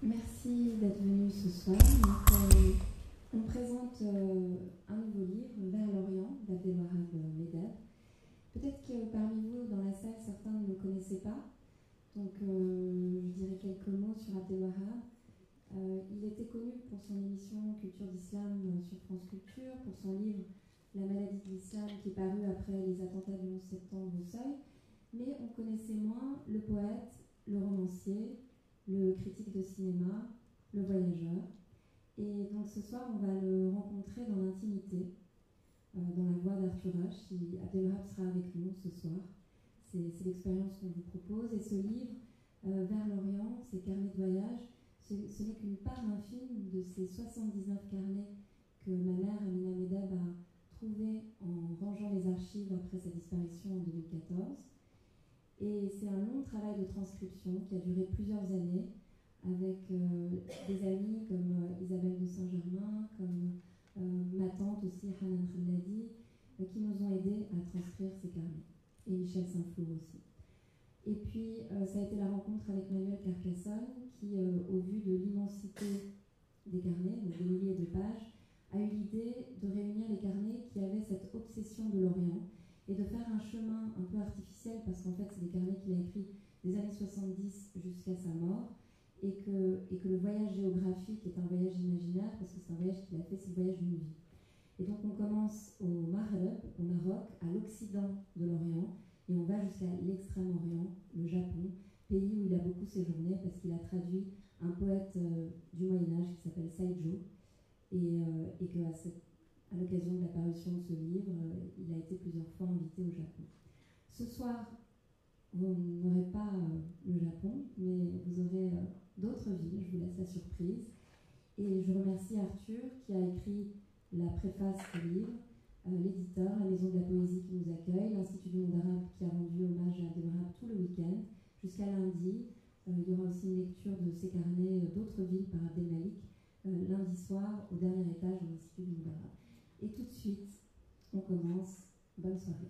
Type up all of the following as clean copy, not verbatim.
Merci d'être venu ce soir. Donc, on présente un nouveau livre, Vers l'Orient, d'Abdelwahab Medeb. Peut-être que parmi vous, dans la salle, certains ne le connaissaient pas. Donc, je dirais quelques mots sur Abdelwahab. Il était connu pour son émission Culture d'Islam sur France Culture, pour son livre La maladie de l'islam qui est paru après les attentats du 11 septembre au Seuil. Mais on connaissait moins le poète, le romancier, le critique de cinéma, le voyageur. Et donc ce soir, on va le rencontrer dans l'intimité, dans la voix d'Arthur H. Abdelwahab sera avec nous ce soir. C'est l'expérience qu'on vous propose. Et ce livre, Vers l'Orient, ces carnets de voyage, ce n'est qu'une part infime de ces 79 carnets que ma mère, Amina Medeb, a trouvés en rangeant les archives après sa disparition en 2014. Et c'est un long travail de transcription qui a duré plusieurs années avec des amis comme Isabelle de Saint-Germain, comme ma tante aussi, Hanan Khaladi, qui nous ont aidés à transcrire ces carnets. Et Michel Saint-Flour aussi. Et puis, ça a été la rencontre avec Manuel Carcassonne qui, au vu de l'immensité des carnets, donc des milliers de pages, a eu l'idée de réunir les carnets qui avaient cette obsession de l'Orient et de faire un chemin un peu artificiel, parce qu'en fait, c'est des carnets qu'il a écrits des années 70 jusqu'à sa mort, et que le voyage géographique est un voyage imaginaire, parce que c'est un voyage qu'il a fait, c'est le voyage d'une vie. Et donc, on commence au Maghreb, au Maroc, à l'Occident de l'Orient, et on va jusqu'à l'Extrême-Orient, le Japon, pays où il a beaucoup séjourné, parce qu'il a traduit un poète du Moyen-Âge qui s'appelle Saijo, et qu'à à l'occasion de la parution de ce livre, il a été plusieurs fois invité au Japon. Ce soir, vous n'aurez pas le Japon, mais vous aurez d'autres villes, je vous laisse la surprise. Et je remercie Arthur qui a écrit la préface du livre, l'éditeur, la Maison de la Poésie qui nous accueille, l'Institut du Monde Arabe qui a rendu hommage à Abdelwahab tout le week-end, jusqu'à lundi. Il y aura aussi une lecture de ces carnets d'autres villes par Abdelmalik, lundi soir au dernier étage de l'Institut du Monde Arabe. Et tout de suite, on commence. Bonne soirée.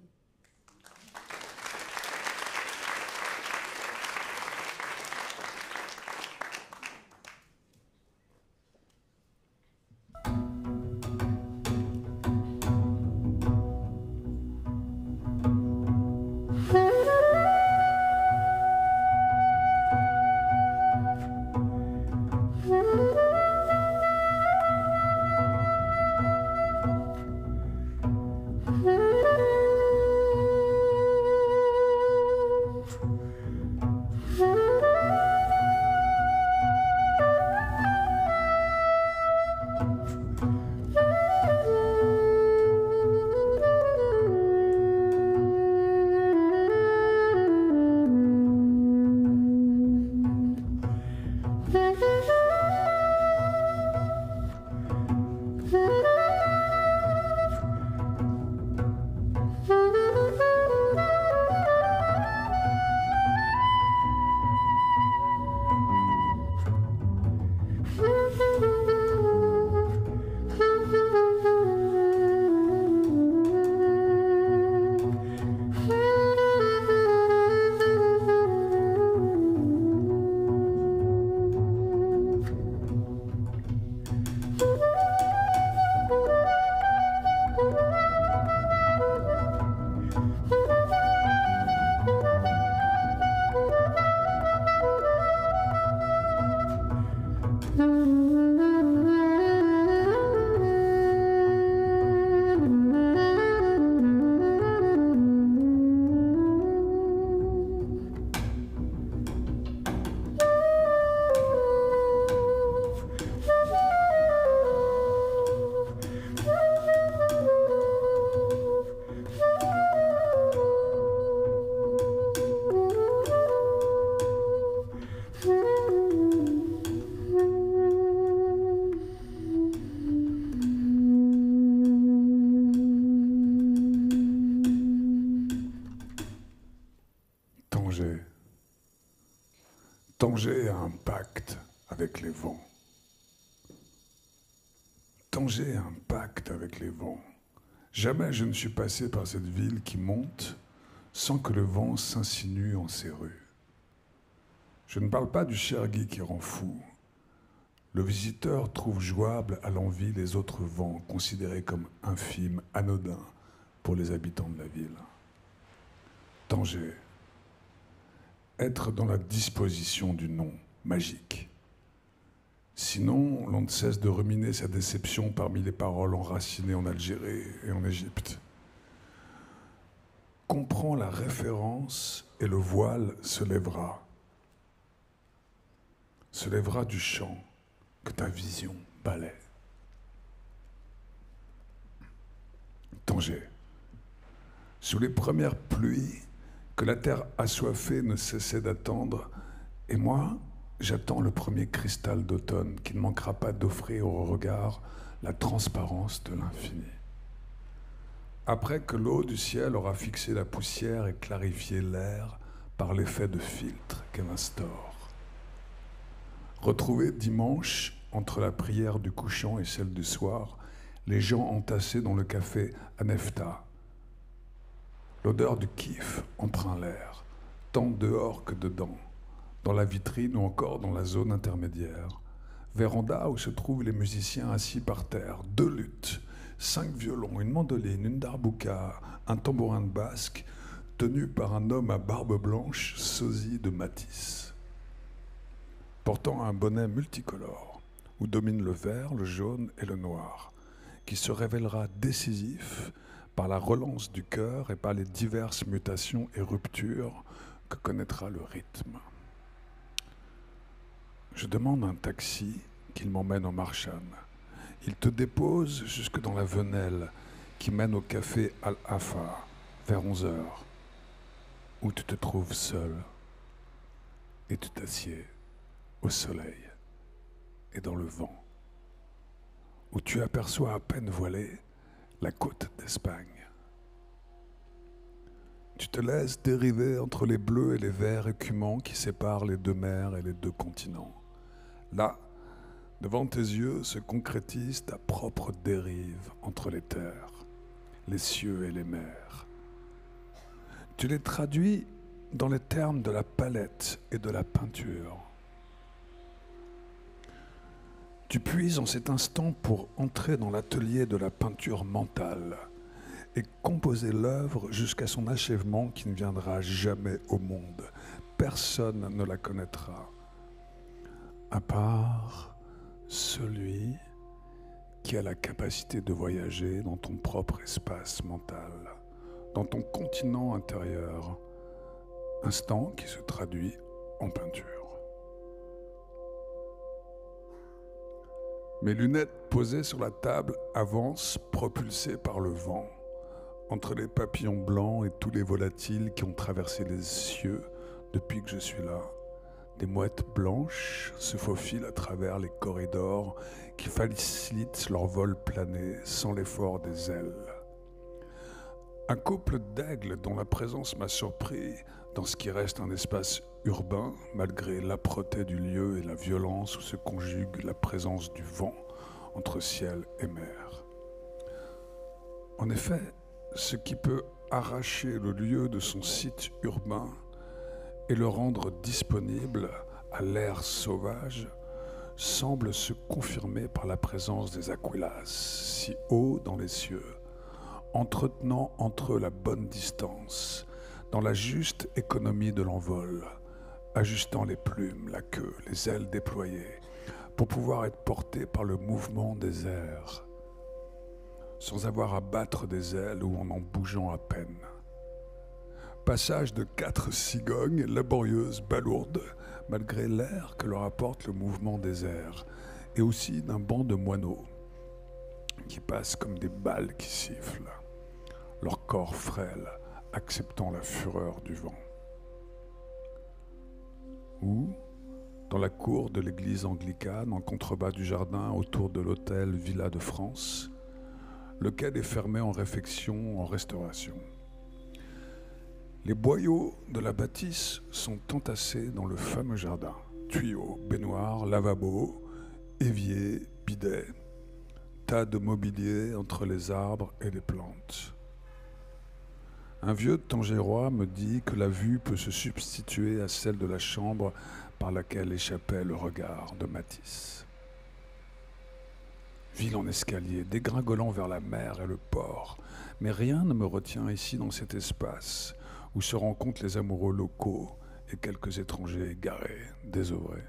Tanger a un pacte avec les vents. Tanger a un pacte avec les vents. Jamais je ne suis passé par cette ville qui monte sans que le vent s'insinue en ses rues. Je ne parle pas du Chergui qui rend fou, Le visiteur trouve jouable à l'envi les autres vents, considérés comme infimes, anodins pour les habitants de la ville. Tanger. Être dans la disposition du nom, magique. Sinon, l'on ne cesse de ruminer sa déception parmi les paroles enracinées en Algérie et en Égypte. Comprends la référence et le voile se lèvera. Se lèvera du chant que ta vision balaie. Tanger. Sous les premières pluies que la terre assoiffée ne cessait d'attendre, et moi, j'attends le premier cristal d'automne qui ne manquera pas d'offrir au regard la transparence de l'infini. Après que l'eau du ciel aura fixé la poussière et clarifié l'air par l'effet de filtre qu'elle instaure. Retrouver dimanche, entre la prière du couchant et celle du soir, les gens entassés dans le café Anefta. L'odeur du kiff empreint l'air, tant dehors que dedans, dans la vitrine ou encore dans la zone intermédiaire. Véranda où se trouvent les musiciens assis par terre, 2 luths, 5 violons, une mandoline, une darbouka, un tambourin de basque, tenu par un homme à barbe blanche, sosie de Matisse. Portant un bonnet multicolore, où domine le vert, le jaune et le noir, qui se révélera décisif par la relance du cœur et par les diverses mutations et ruptures que connaîtra le rythme. Je demande un taxi qu'il m'emmène au Marchand. Il te dépose jusque dans la Venelle qui mène au café Al-Afa vers 11h, où tu te trouves seul et tu t'assieds au soleil et dans le vent, où tu aperçois à peine voilée la côte d'Espagne. Tu te laisses dériver entre les bleus et les verts écumants qui séparent les 2 mers et les 2 continents. Là, devant tes yeux se concrétise ta propre dérive entre les terres, les cieux et les mers. Tu les traduis dans les termes de la palette et de la peinture. Tu puises en cet instant pour entrer dans l'atelier de la peinture mentale et composer l'œuvre jusqu'à son achèvement qui ne viendra jamais au monde. Personne ne la connaîtra, à part celui qui a la capacité de voyager dans ton propre espace mental, dans ton continent intérieur, instant qui se traduit en peinture. Mes lunettes posées sur la table avancent, propulsées par le vent, entre les papillons blancs et tous les volatiles qui ont traversé les cieux depuis que je suis là. Des mouettes blanches se faufilent à travers les corridors qui facilitent leur vol plané sans l'effort des ailes. Un couple d'aigles dont la présence m'a surpris dans ce qui reste un espace urbain, malgré l'âpreté du lieu et la violence où se conjugue la présence du vent entre ciel et mer. En effet, ce qui peut arracher le lieu de son site urbain et le rendre disponible à l'air sauvage semble se confirmer par la présence des aquilas, si haut dans les cieux, entretenant entre eux la bonne distance, dans la juste économie de l'envol, ajustant les plumes, la queue, les ailes déployées, pour pouvoir être portés par le mouvement des airs, sans avoir à battre des ailes ou en bougeant à peine. Passage de 4 cigognes laborieuses, balourdes, malgré l'air que leur apporte le mouvement des airs, et aussi d'un banc de moineaux qui passent comme des balles qui sifflent, leur corps frêle acceptant la fureur du vent. Ou, dans la cour de l'église anglicane, en contrebas du jardin autour de l'hôtel Villa de France, lequel est fermé en réfection, en restauration. Les boyaux de la bâtisse sont entassés dans le fameux jardin. Tuyaux, baignoires, lavabos, éviers, bidets, tas de mobilier entre les arbres et les plantes. Un vieux tangérois me dit que la vue peut se substituer à celle de la chambre par laquelle échappait le regard de Matisse. ville en escalier, dégringolant vers la mer et le port. Mais rien ne me retient ici dans cet espace où se rencontrent les amoureux locaux et quelques étrangers égarés, désœuvrés.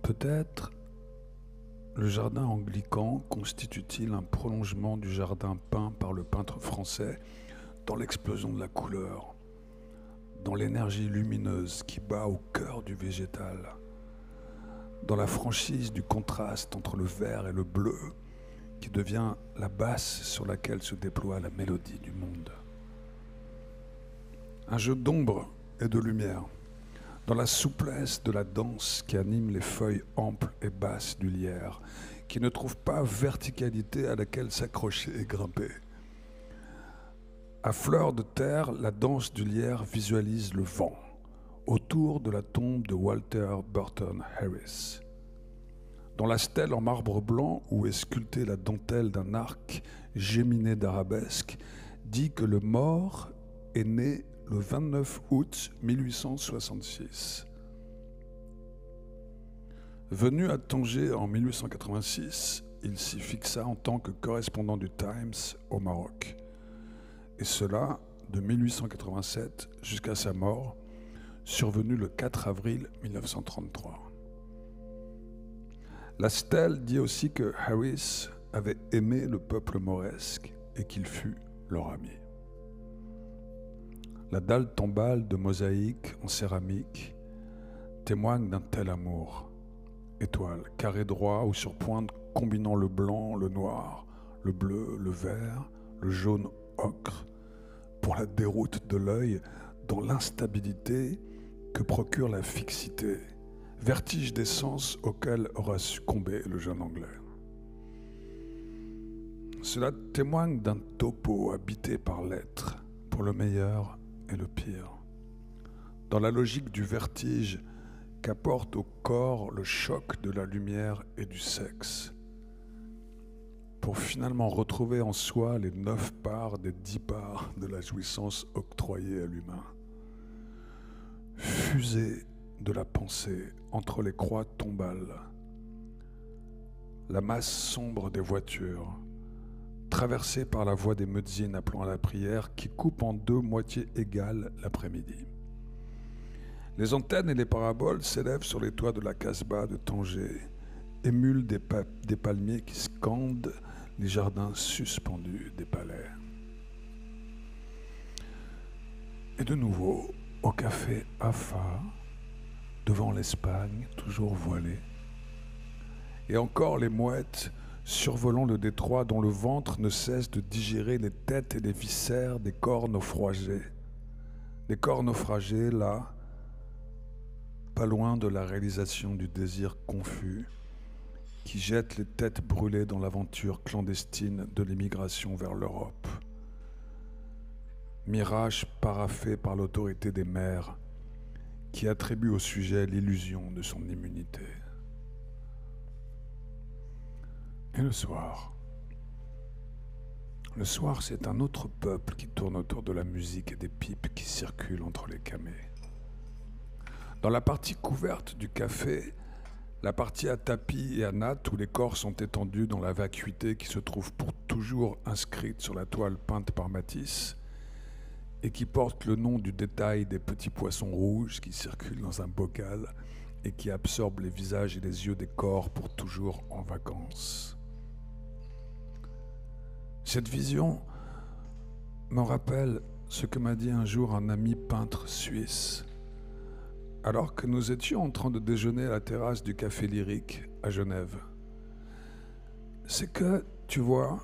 Peut-être le jardin anglican constitue-t-il un prolongement du jardin peint par le peintre français dans l'explosion de la couleur, dans l'énergie lumineuse qui bat au cœur du végétal, dans la franchise du contraste entre le vert et le bleu qui devient la base sur laquelle se déploie la mélodie du monde. Un jeu d'ombre et de lumière, dans la souplesse de la danse qui anime les feuilles amples et basses du lierre, qui ne trouve pas verticalité à laquelle s'accrocher et grimper. À fleur de terre, la danse du lierre visualise le vent, autour de la tombe de Walter Burton Harris. Dans la stèle en marbre blanc où est sculptée la dentelle d'un arc géminé d'arabesques, dit que le mort est né le 29 août 1866. Venu à Tanger en 1886, il s'y fixa en tant que correspondant du Times au Maroc. Et cela de 1887 jusqu'à sa mort, survenue le 4 avril 1933. La stèle dit aussi que Harris avait aimé le peuple mauresque et qu'il fut leur ami. La dalle tombale de mosaïque en céramique témoigne d'un tel amour. Étoile, carré droit ou sur pointe combinant le blanc, le noir, le bleu, le vert, le jaune ocre, pour la déroute de l'œil dans l'instabilité que procure la fixité, vertige des sens auquel aura succombé le jeune Anglais. Cela témoigne d'un topo habité par l'être, pour le meilleur et le pire. Dans la logique du vertige qu'apporte au corps le choc de la lumière et du sexe, pour finalement retrouver en soi les 9 parts des 10 parts de la jouissance octroyée à l'humain. Fusée de la pensée entre les croix tombales, la masse sombre des voitures, traversée par la voie des muezzins appelant à la prière qui coupe en 2 moitiés égales l'après-midi. Les antennes et les paraboles s'élèvent sur les toits de la Casbah de Tanger, émulent des palmiers qui scandent les jardins suspendus des palais. Et de nouveau, au café Afa, devant l'Espagne, toujours voilée, et encore les mouettes survolant le détroit dont le ventre ne cesse de digérer les têtes et les viscères des corps naufragés. Les corps naufragés, là, pas loin de la réalisation du désir confus, qui jette les têtes brûlées dans l'aventure clandestine de l'immigration vers l'Europe. Mirage paraphé par l'autorité des mers, qui attribue au sujet l'illusion de son immunité. Et le soir, c'est un autre peuple qui tourne autour de la musique et des pipes qui circulent entre les camées. Dans la partie couverte du café, la partie à tapis et à natte où les corps sont étendus dans la vacuité qui se trouve pour toujours inscrite sur la toile peinte par Matisse et qui porte le nom du détail des petits poissons rouges qui circulent dans un bocal et qui absorbent les visages et les yeux des corps pour toujours en vacances. Cette vision me rappelle ce que m'a dit un jour un ami peintre suisse, alors que nous étions en train de déjeuner à la terrasse du Café Lyrique à Genève. C'est que, tu vois,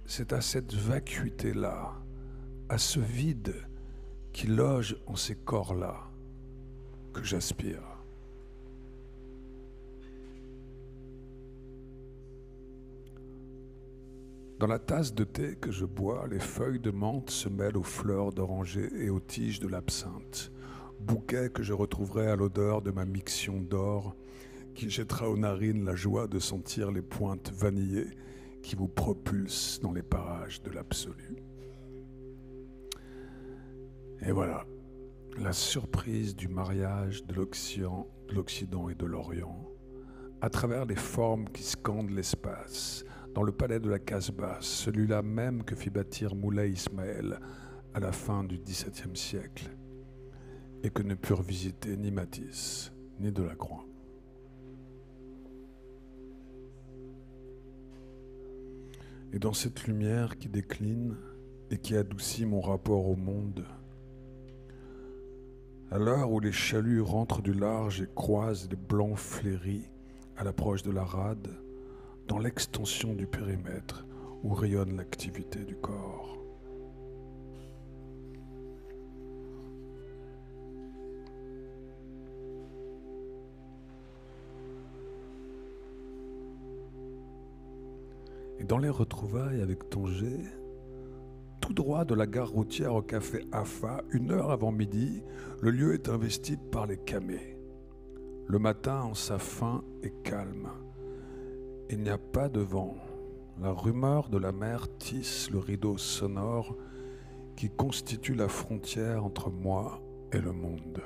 c'est à cette vacuité-là, à ce vide qui loge en ces corps-là, que j'aspire. Dans la tasse de thé que je bois, les feuilles de menthe se mêlent aux fleurs d'oranger et aux tiges de l'absinthe, bouquet que je retrouverai à l'odeur de ma miction d'or, qui jettera aux narines la joie de sentir les pointes vanillées qui vous propulsent dans les parages de l'absolu. Et voilà, la surprise du mariage de l'Occident et de l'Orient, à travers les formes qui scandent l'espace, dans le palais de la Casbah, celui-là même que fit bâtir Moulay Ismaël à la fin du XVIIe siècle, et que ne purent visiter ni Matisse, ni Delacroix. Et dans cette lumière qui décline et qui adoucit mon rapport au monde, à l'heure où les chaluts rentrent du large et croisent les blancs fléris à l'approche de la rade, dans l'extension du périmètre où rayonne l'activité du corps. Et dans les retrouvailles avec Tanger, tout droit de la gare routière au café AFA, 1 heure avant midi, le lieu est investi par les camés. Le matin en sa fin est calme. Il n'y a pas de vent. La rumeur de la mer tisse le rideau sonore qui constitue la frontière entre moi et le monde.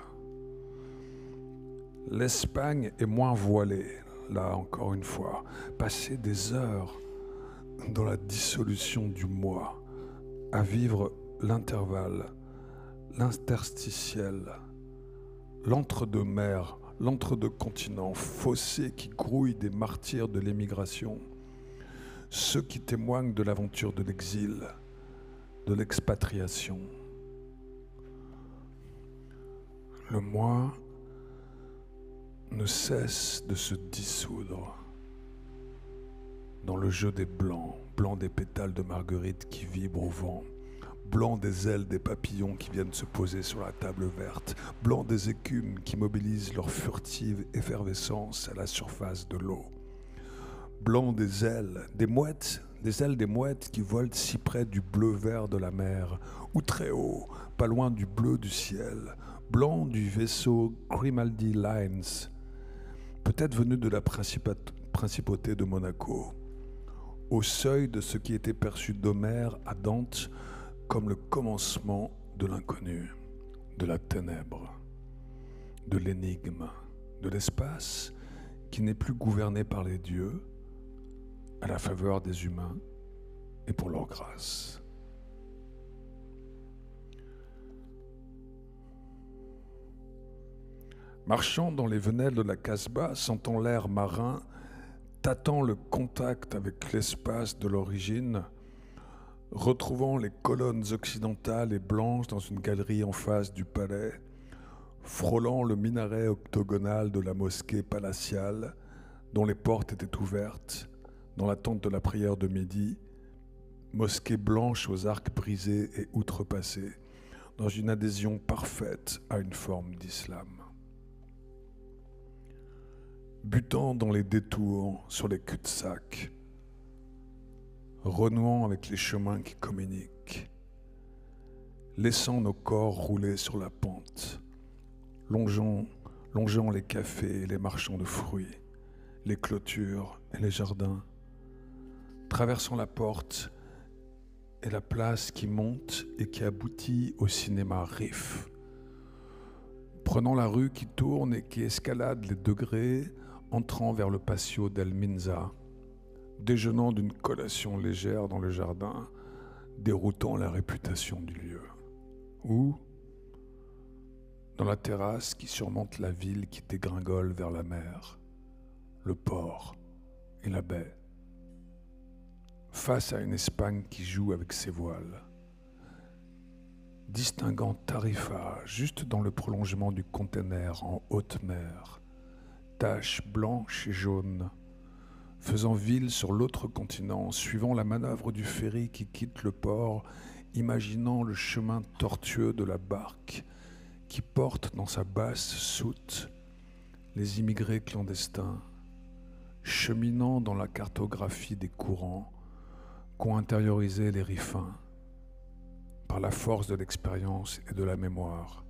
L'Espagne est moins voilée, là encore une fois, passer des heures dans la dissolution du moi, à vivre l'intervalle, l'interstitiel, l'entre-deux-mers, l'entre-deux-continents, fossé qui grouille des martyrs de l'émigration, ceux qui témoignent de l'aventure de l'exil, de l'expatriation. Le moi ne cesse de se dissoudre dans le jeu des blancs, blancs des pétales de marguerite qui vibrent au vent, blanc des ailes des papillons qui viennent se poser sur la table verte, blanc des écumes qui mobilisent leur furtive effervescence à la surface de l'eau, blanc des ailes des mouettes, des ailes des mouettes qui volent si près du bleu-vert de la mer, ou très haut, pas loin du bleu du ciel, blanc du vaisseau Grimaldi Lines, peut-être venu de la principauté de Monaco, au seuil de ce qui était perçu d'Homère à Dante comme le commencement de l'inconnu, de la ténèbre, de l'énigme, de l'espace qui n'est plus gouverné par les dieux, à la faveur des humains et pour leur grâce. Marchant dans les venelles de la Casbah, sentant l'air marin, tâtant le contact avec l'espace de l'origine, retrouvant les colonnes occidentales et blanches dans une galerie en face du palais, frôlant le minaret octogonal de la mosquée palatiale, dont les portes étaient ouvertes, dans l'attente de la prière de midi, mosquée blanche aux arcs brisés et outrepassés, dans une adhésion parfaite à une forme d'islam. Butant dans les détours, sur les cul-de-sac, renouant avec les chemins qui communiquent, laissant nos corps rouler sur la pente, longeant les cafés et les marchands de fruits, les clôtures et les jardins, traversant la porte et la place qui monte et qui aboutit au cinéma Riff, prenant la rue qui tourne et qui escalade les degrés, entrant vers le patio d'El Minza, déjeunant d'une collation légère dans le jardin, déroutant la réputation du lieu. Ou dans la terrasse qui surmonte la ville qui dégringole vers la mer, le port et la baie, face à une Espagne qui joue avec ses voiles, distinguant Tarifa juste dans le prolongement du conteneur en haute mer, taches blanches et jaunes, faisant ville sur l'autre continent, suivant la manœuvre du ferry qui quitte le port, imaginant le chemin tortueux de la barque qui porte dans sa basse soute les immigrés clandestins, cheminant dans la cartographie des courants qu'ont intériorisé les Riffins par la force de l'expérience et de la mémoire,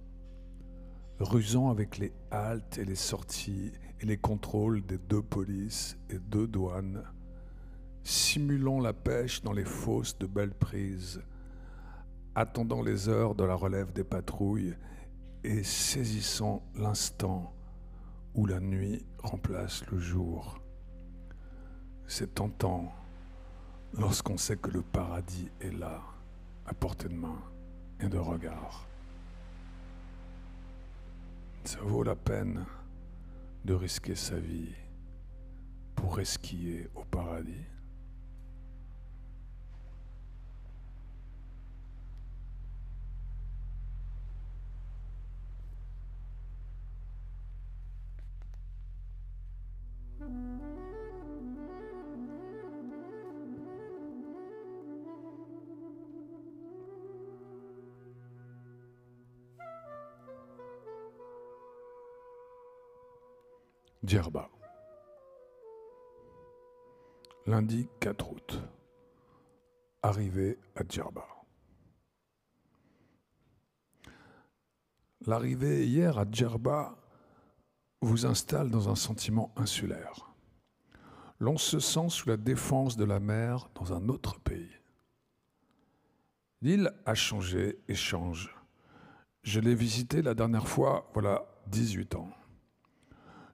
rusant avec les haltes et les sorties et les contrôles des 2 polices et 2 douanes, simulant la pêche dans les fosses de belles prises, attendant les heures de la relève des patrouilles et saisissant l'instant où la nuit remplace le jour. C'est tentant lorsqu'on sait que le paradis est là, à portée de main et de regard. Ça vaut la peine de risquer sa vie pour esquiller au paradis. Djerba. Lundi 4 août. Arrivée à Djerba. L'arrivée hier à Djerba vous installe dans un sentiment insulaire. L'on se sent sous la défense de la mer dans un autre pays. L'île a changé et change. Je l'ai visitée la dernière fois, voilà 18 ans.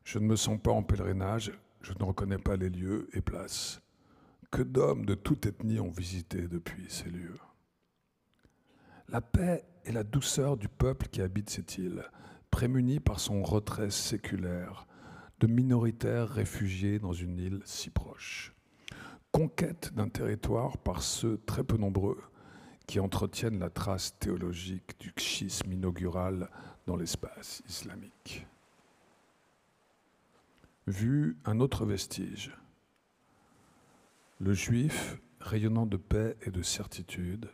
Je ne me sens pas en pèlerinage, je ne reconnais pas les lieux et places. Que d'hommes de toute ethnie ont visité depuis ces lieux. La paix et la douceur du peuple qui habite cette île, prémuni par son retrait séculaire, de minoritaires réfugiés dans une île si proche. Conquête d'un territoire par ceux très peu nombreux qui entretiennent la trace théologique du schisme inaugural dans l'espace islamique. Vu un autre vestige, le juif rayonnant de paix et de certitude,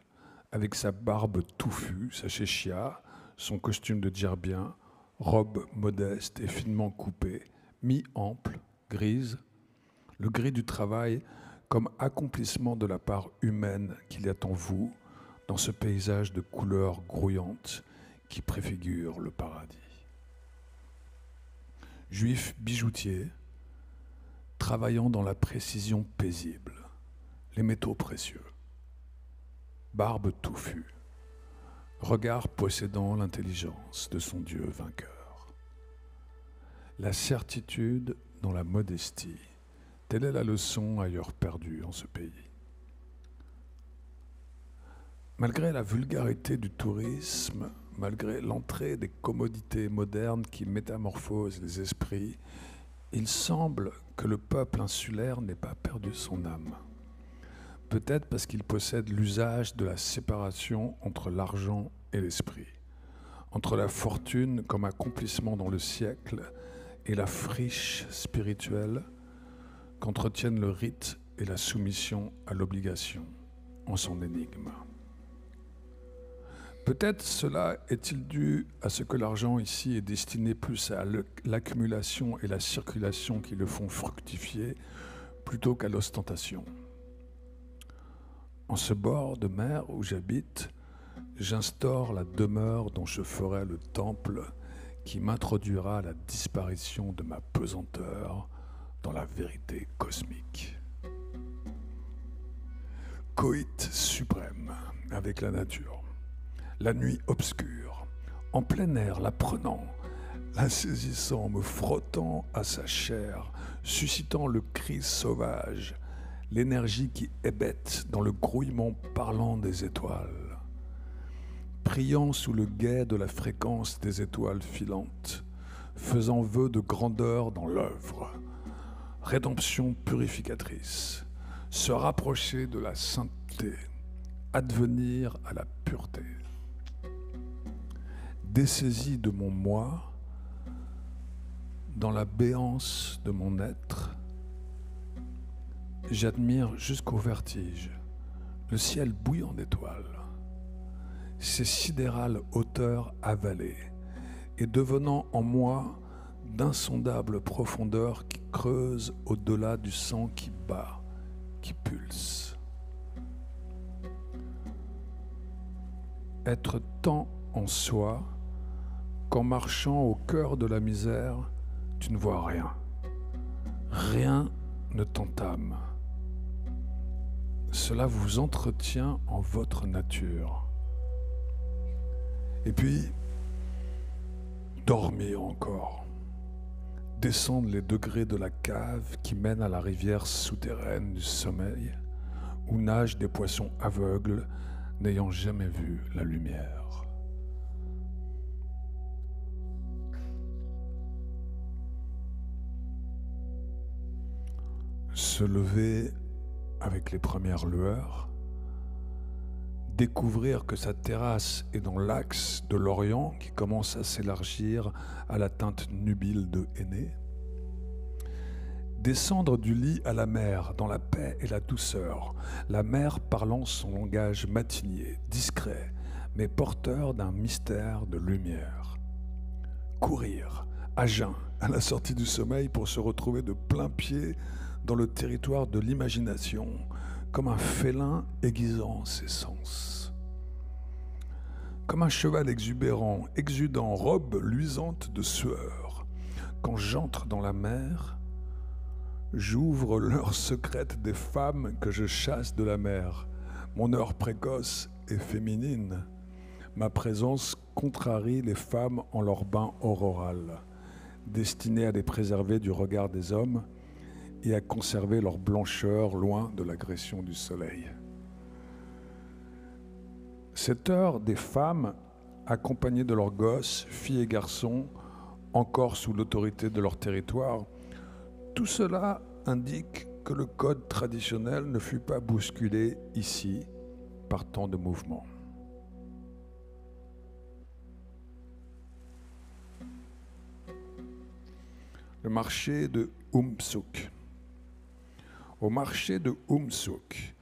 avec sa barbe touffue, sa chéchia, son costume de djerbien, robe modeste et finement coupée, mi-ample, grise, le gris du travail comme accomplissement de la part humaine qu'il y a en vous dans ce paysage de couleurs grouillantes qui préfigure le paradis. Juif bijoutier, travaillant dans la précision paisible, les métaux précieux, barbe touffue, regard possédant l'intelligence de son Dieu vainqueur. La certitude dans la modestie, telle est la leçon ailleurs perdue en ce pays. Malgré la vulgarité du tourisme, malgré l'entrée des commodités modernes qui métamorphosent les esprits, il semble que le peuple insulaire n'ait pas perdu son âme. Peut-être parce qu'il possède l'usage de la séparation entre l'argent et l'esprit, entre la fortune comme accomplissement dans le siècle et la friche spirituelle qu'entretiennent le rite et la soumission à l'obligation en son énigme. Peut-être cela est-il dû à ce que l'argent ici est destiné plus à l'accumulation et la circulation qui le font fructifier plutôt qu'à l'ostentation. En ce bord de mer où j'habite, j'instaure la demeure dont je ferai le temple qui m'introduira à la disparition de ma pesanteur dans la vérité cosmique. Coït suprême avec la nature. La nuit obscure, en plein air, la prenant, la saisissant, me frottant à sa chair, suscitant le cri sauvage, l'énergie qui hébète dans le grouillement parlant des étoiles, priant sous le guet de la fréquence des étoiles filantes, faisant vœu de grandeur dans l'œuvre, rédemption purificatrice, se rapprocher de la sainteté, advenir à la pureté. Dessaisi de mon moi, dans la béance de mon être, j'admire jusqu'au vertige le ciel bouillant d'étoiles, ces sidérales hauteurs avalées et devenant en moi d'insondables profondeurs qui creusent au-delà du sang qui bat, qui pulse. Être tant en soi qu'en marchant au cœur de la misère, tu ne vois rien. Rien ne t'entame. Cela vous entretient en votre nature. Et puis, Dormir encore. Descendre les degrés de la cave qui mène à la rivière souterraine du sommeil, où nagent des poissons aveugles n'ayant jamais vu la lumière. Se lever avec les premières lueurs, découvrir que sa terrasse est dans l'axe de l'Orient qui commence à s'élargir à la teinte nubile de Énée, descendre du lit à la mer dans la paix et la douceur, la mer parlant son langage matinier, discret, mais porteur d'un mystère de lumière. Courir, à jeun, à la sortie du sommeil pour se retrouver de plein pied dans le territoire de l'imagination, comme un félin aiguisant ses sens. Comme un cheval exubérant, exudant, robe luisante de sueur, quand j'entre dans la mer, j'ouvre l'heure secrète des femmes que je chasse de la mer. Mon heure précoce et féminine. Ma présence contrarie les femmes en leur bain auroral, destiné à les préserver du regard des hommes et à conserver leur blancheur loin de l'agression du soleil. Cette heure des femmes, accompagnées de leurs gosses, filles et garçons, encore sous l'autorité de leur territoire, tout cela indique que le code traditionnel ne fut pas bousculé ici par tant de mouvements. Le marché de Souk. Au marché de Souk,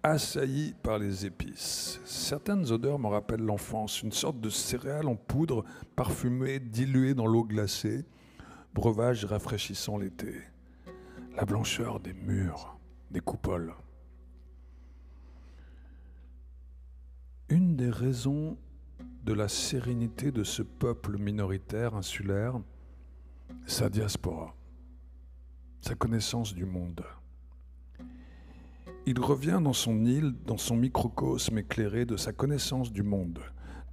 assailli par les épices, certaines odeurs me rappellent l'enfance, une sorte de céréales en poudre parfumée, diluée dans l'eau glacée, breuvage rafraîchissant l'été. La blancheur des murs, des coupoles. Une des raisons de la sérénité de ce peuple minoritaire insulaire, sa diaspora, sa connaissance du monde. Il revient dans son île, dans son microcosme éclairé de sa connaissance du monde,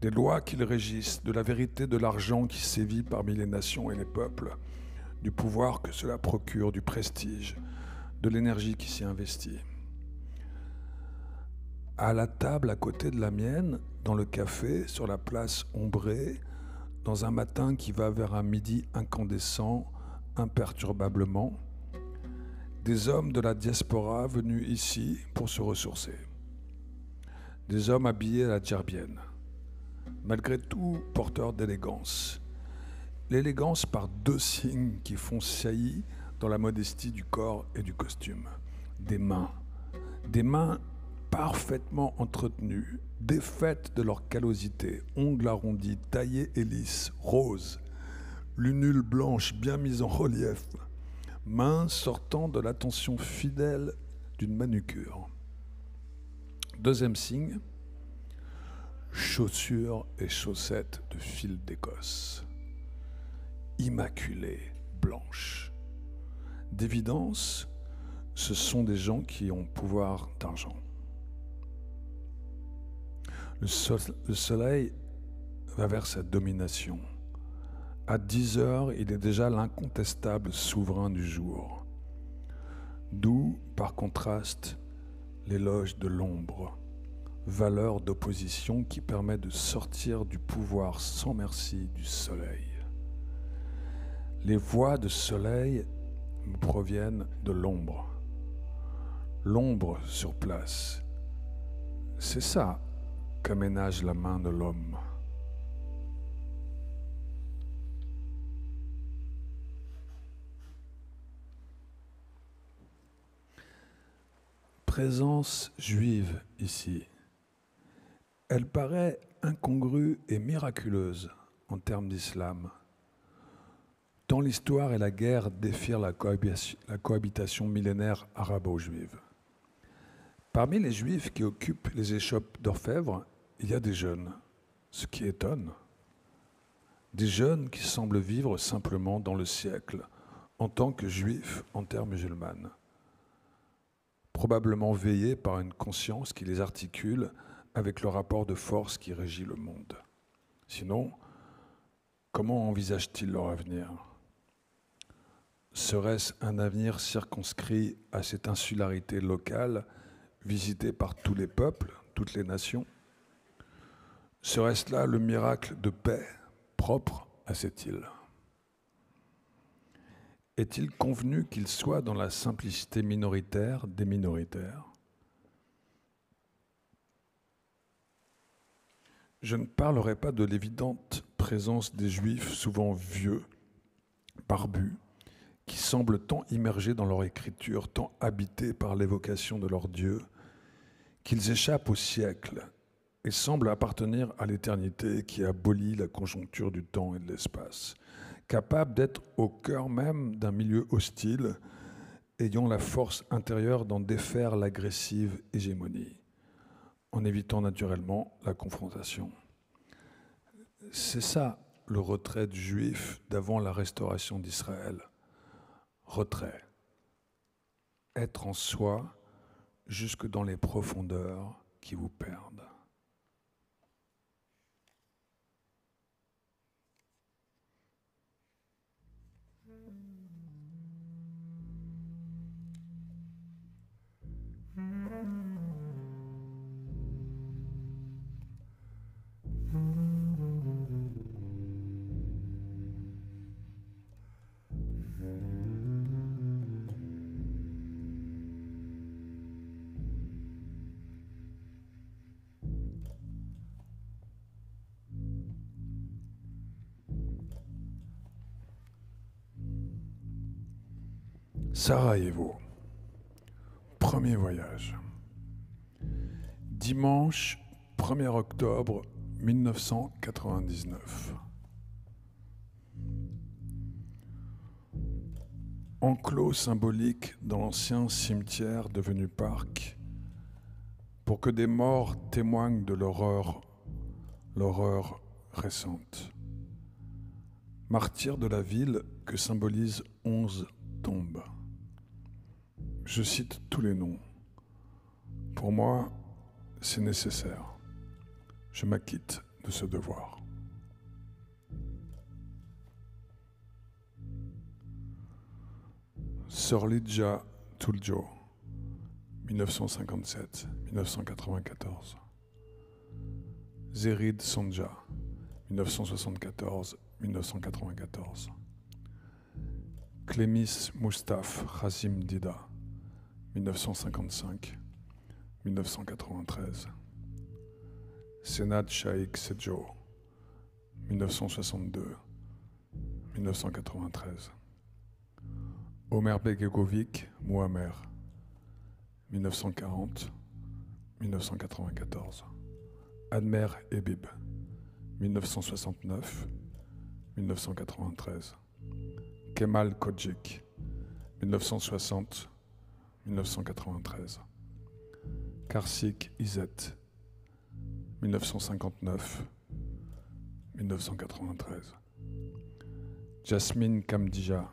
des lois qui le régissent, de la vérité de l'argent qui sévit parmi les nations et les peuples, du pouvoir que cela procure, du prestige, de l'énergie qui s'y investit. À la table à côté de la mienne, dans le café, sur la place ombrée, dans un matin qui va vers un midi incandescent, imperturbablement, des hommes de la diaspora venus ici pour se ressourcer. Des hommes habillés à la djerbienne, malgré tout porteurs d'élégance. L'élégance par deux signes qui font saillie dans la modestie du corps et du costume. Des mains parfaitement entretenues, défaites de leur callosité, ongles arrondis, taillés et lisses, roses, lunules blanches bien mises en relief, mains sortant de l'attention fidèle d'une manucure. Deuxième signe, chaussures et chaussettes de fil d'Écosse. Immaculées, blanches. D'évidence, ce sont des gens qui ont pouvoir d'argent. Le soleil va vers sa domination. À 10 heures, il est déjà l'incontestable souverain du jour. D'où, par contraste, l'éloge de l'ombre, valeur d'opposition qui permet de sortir du pouvoir sans merci du soleil. Les voix de soleil me proviennent de l'ombre. L'ombre sur place, c'est ça qu'aménage la main de l'homme. Présence juive ici. Elle paraît incongrue et miraculeuse en termes d'islam. Tant l'histoire et la guerre défient la cohabitation millénaire arabo-juive. Parmi les juifs qui occupent les échoppes d'orfèvres, il y a des jeunes, ce qui étonne. Des jeunes qui semblent vivre simplement dans le siècle, en tant que juifs en terre musulmane. Probablement veillés par une conscience qui les articule avec le rapport de force qui régit le monde. Sinon, comment envisagent-ils leur avenir? Serait-ce un avenir circonscrit à cette insularité locale, visitée par tous les peuples, toutes les nations? Serait-ce là le miracle de paix propre à cette île? Est-il convenu qu'il soit dans la simplicité minoritaire des minoritaires? Je ne parlerai pas de l'évidente présence des Juifs, souvent vieux, barbus, qui semblent tant immergés dans leur écriture, tant habités par l'évocation de leur Dieu, qu'ils échappent au siècle et semblent appartenir à l'éternité qui abolit la conjoncture du temps et de l'espace, capables d'être au cœur même d'un milieu hostile, ayant la force intérieure d'en défaire l'agressive hégémonie, en évitant naturellement la confrontation. C'est ça le retrait du Juif d'avant la restauration d'Israël. Retrait. Être en soi jusque dans les profondeurs qui vous perdent. Sarajevo, premier voyage. Dimanche 1er octobre 1999. Enclos symbolique dans l'ancien cimetière devenu parc, pour que des morts témoignent de l'horreur récente. Martyr de la ville que symbolisent 11 tombes. Je cite tous les noms. Pour moi, c'est nécessaire. Je m'acquitte de ce devoir. Sorlidja Tuljo, 1957-1994. Zerid Sonja, 1974-1994. Clémis Moustaphe Razim Dida, 1955-1993. Senad Shaikh Sedjo, 1962-1993. Omer Begegovic Mouamer, 1940-1994. Admer Ebib, 1969-1993. Kemal Kodjik, 1960-1993. Karsik Izet, 1959-1993. Jasmine Kamdija,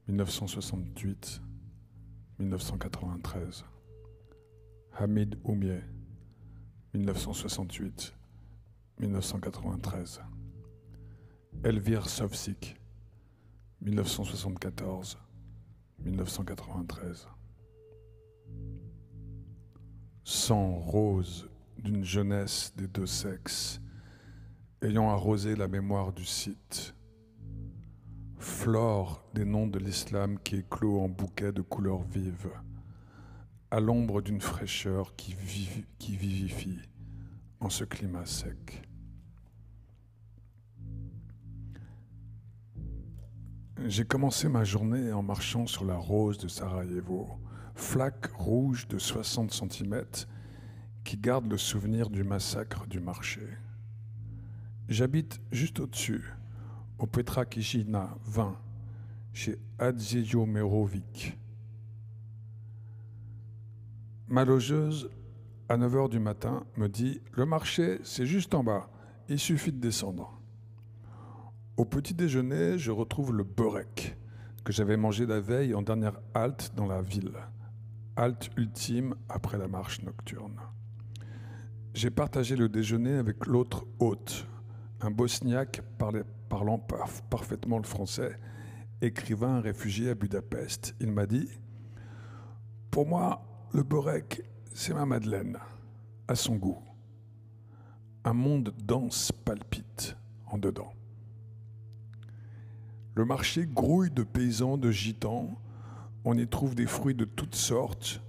1968-1993. Hamid Oumier, 1968-1993. Elvire Sovsik, 1974-1993. Sang rose d'une jeunesse des deux sexes, ayant arrosé la mémoire du site. Flore des noms de l'islam qui éclot en bouquets de couleurs vives, à l'ombre d'une fraîcheur qui vivifie en ce climat sec. J'ai commencé ma journée en marchant sur la rose de Sarajevo, flaque rouge de 60 cm qui garde le souvenir du massacre du marché. J'habite juste au-dessus, au Petra Kijina 20, chez Adzio Merovic. Ma logeuse, à 9h du matin, me dit « Le marché, c'est juste en bas, il suffit de descendre ». Au petit déjeuner, je retrouve le beurek que j'avais mangé la veille en dernière halte dans la ville, halte ultime après la marche nocturne. J'ai partagé le déjeuner avec l'autre hôte, un bosniaque parlant parfaitement le français, écrivain réfugié à Budapest. Il m'a dit « Pour moi, le Borek, c'est ma Madeleine, à son goût. Un monde dense palpite en dedans. » Le marché grouille de paysans, de gitans. On y trouve des fruits de toutes sortes,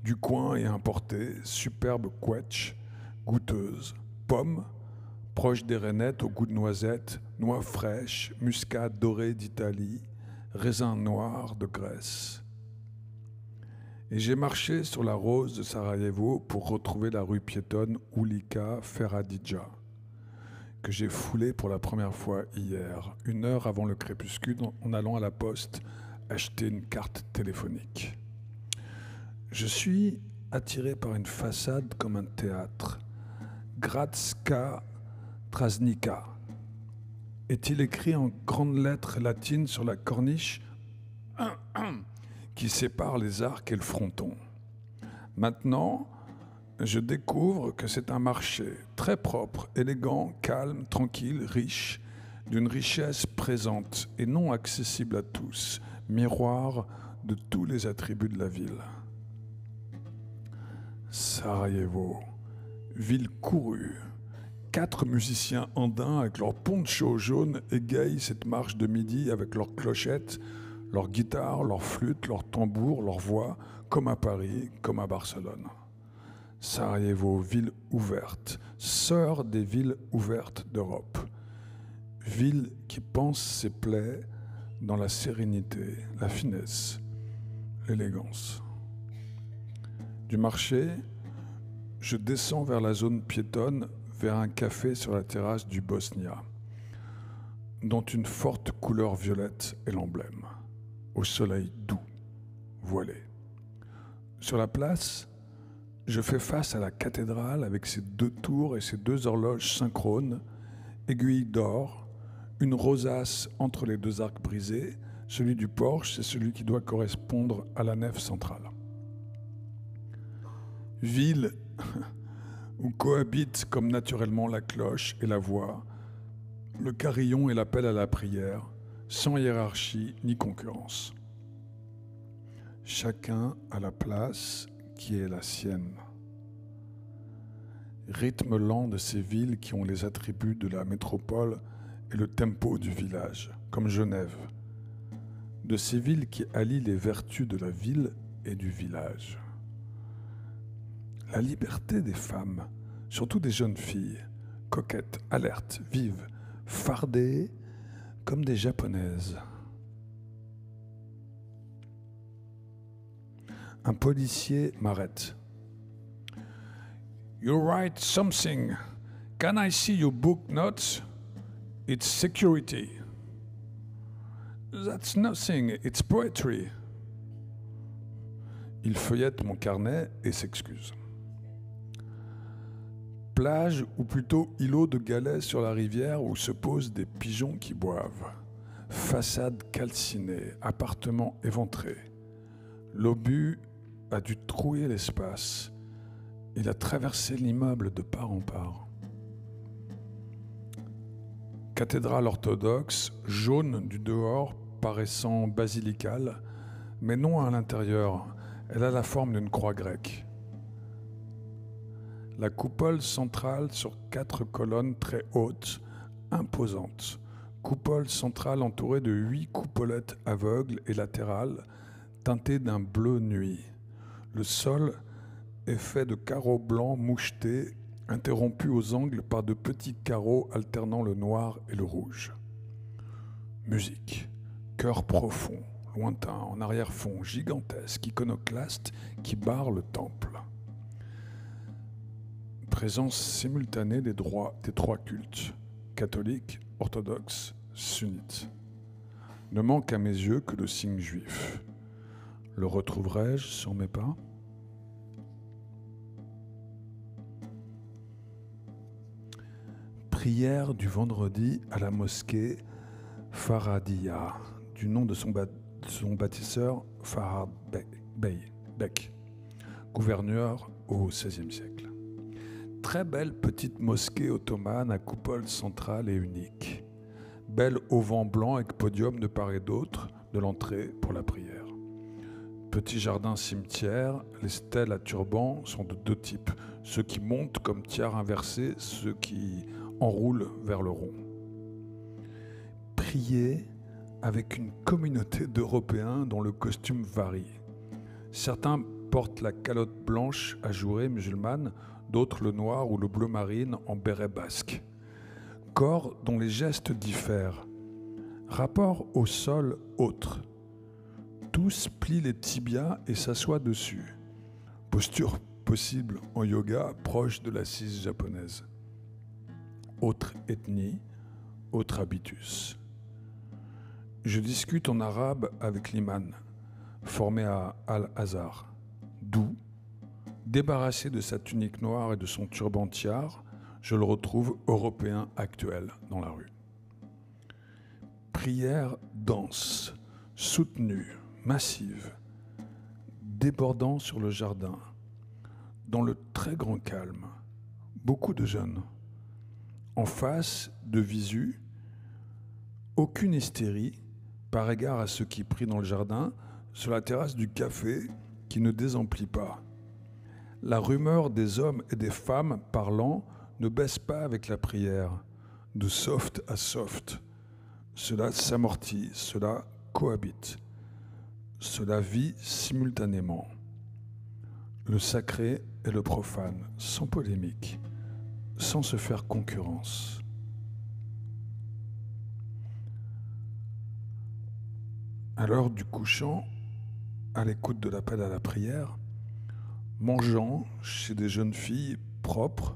du coin et importés, superbes quetch, goûteuses, pommes, proches des rainettes au goût de noisettes, noix fraîches, muscade dorée d'Italie, raisins noirs de Grèce. Et j'ai marché sur la rose de Sarajevo pour retrouver la rue piétonne Ulika Feradija, que j'ai foulée pour la première fois hier, 1 heure avant le crépuscule, en allant à la poste acheter une carte téléphonique. Je suis attiré par une façade comme un théâtre. Gradska Trasnica. Est-il écrit en grandes lettres latines sur la corniche qui sépare les arcs et le fronton. Maintenant, je découvre que c'est un marché très propre, élégant, calme, tranquille, riche, d'une richesse présente et non accessible à tous, miroir de tous les attributs de la ville. Sarajevo, ville courue. 4 musiciens andins avec leurs ponchos jaunes égayent cette marche de midi avec leurs clochettes, leurs guitares, leurs flûtes, leurs tambours, leurs voix, comme à Paris, comme à Barcelone. Sarajevo, ville ouverte, sœur des villes ouvertes d'Europe. Ville qui pense ses plaies dans la sérénité, la finesse, l'élégance. Du marché, je descends vers la zone piétonne, vers un café sur la terrasse du Bosnia, dont une forte couleur violette est l'emblème, au soleil doux, voilé. Sur la place, je fais face à la cathédrale avec ses 2 tours et ses 2 horloges synchrones, aiguilles d'or, une rosace entre les 2 arcs brisés. Celui du porche, c'est celui qui doit correspondre à la nef centrale. Ville où cohabitent comme naturellement la cloche et la voix, le carillon et l'appel à la prière, sans hiérarchie ni concurrence. Chacun a la place qui est la sienne. Rythme lent de ces villes qui ont les attributs de la métropole et le tempo du village, comme Genève. De ces villes qui allient les vertus de la ville et du village. La liberté des femmes, surtout des jeunes filles, coquettes, alertes, vives, fardées comme des japonaises. Un policier m'arrête. You write something. Can I see your book notes? It's security. That's nothing, it's poetry. Il feuillette mon carnet et s'excuse. Plage ou plutôt îlot de galets sur la rivière où se posent des pigeons qui boivent. Façade calcinée, appartement éventré. L'obus a dû trouer l'espace. Il a traversé l'immeuble de part en part. Cathédrale orthodoxe, jaune du dehors, paraissant basilicale, mais non à l'intérieur. Elle a la forme d'une croix grecque. La coupole centrale sur 4 colonnes très hautes, imposantes. Coupole centrale entourée de 8 coupolettes aveugles et latérales, teintées d'un bleu nuit. Le sol est fait de carreaux blancs mouchetés, interrompus aux angles par de petits carreaux alternant le noir et le rouge. Musique, chœur profond, lointain, en arrière-fond, gigantesque, iconoclaste qui barre le temple. Présence simultanée des 3 cultes, catholique, orthodoxe, sunnite. Ne manque à mes yeux que le signe juif. Le retrouverai-je sur mes pas ? Prière du vendredi à la mosquée Faradia, du nom de son bâtisseur Farhad Bey, gouverneur au XVIe siècle. Très belle petite mosquée ottomane à coupole centrale et unique. Belle auvent blanc avec podium de part et d'autre de l'entrée pour la prière. Petit jardin cimetière, les stèles à turban sont de deux types. Ceux qui montent comme tiers inversés, ceux qui enroulent vers le rond. Prier avec une communauté d'Européens dont le costume varie. Certains portent la calotte blanche ajourée musulmane, d'autres le noir ou le bleu marine en béret basque. Corps dont les gestes diffèrent. Rapport au sol autre. Tous plient les tibias et s'assoient dessus. Posture possible en yoga proche de l'assise japonaise. Autre ethnie, autre habitus. Je discute en arabe avec l'imam, formé à Al-Azhar, d'où, débarrassé de sa tunique noire et de son turban tiare, je le retrouve européen actuel dans la rue. Prière dense, soutenue, massive, débordant sur le jardin, dans le très grand calme, beaucoup de jeunes. En face de visu, aucune hystérie par égard à ceux qui prient dans le jardin, sur la terrasse du café qui ne désemplit pas. La rumeur des hommes et des femmes parlant ne baisse pas avec la prière, de soft à soft. Cela s'amortit, cela cohabite, cela vit simultanément. Le sacré et le profane, sans polémique, sans se faire concurrence. À l'heure du couchant, à l'écoute de l'appel à la prière, mangeant chez des jeunes filles propres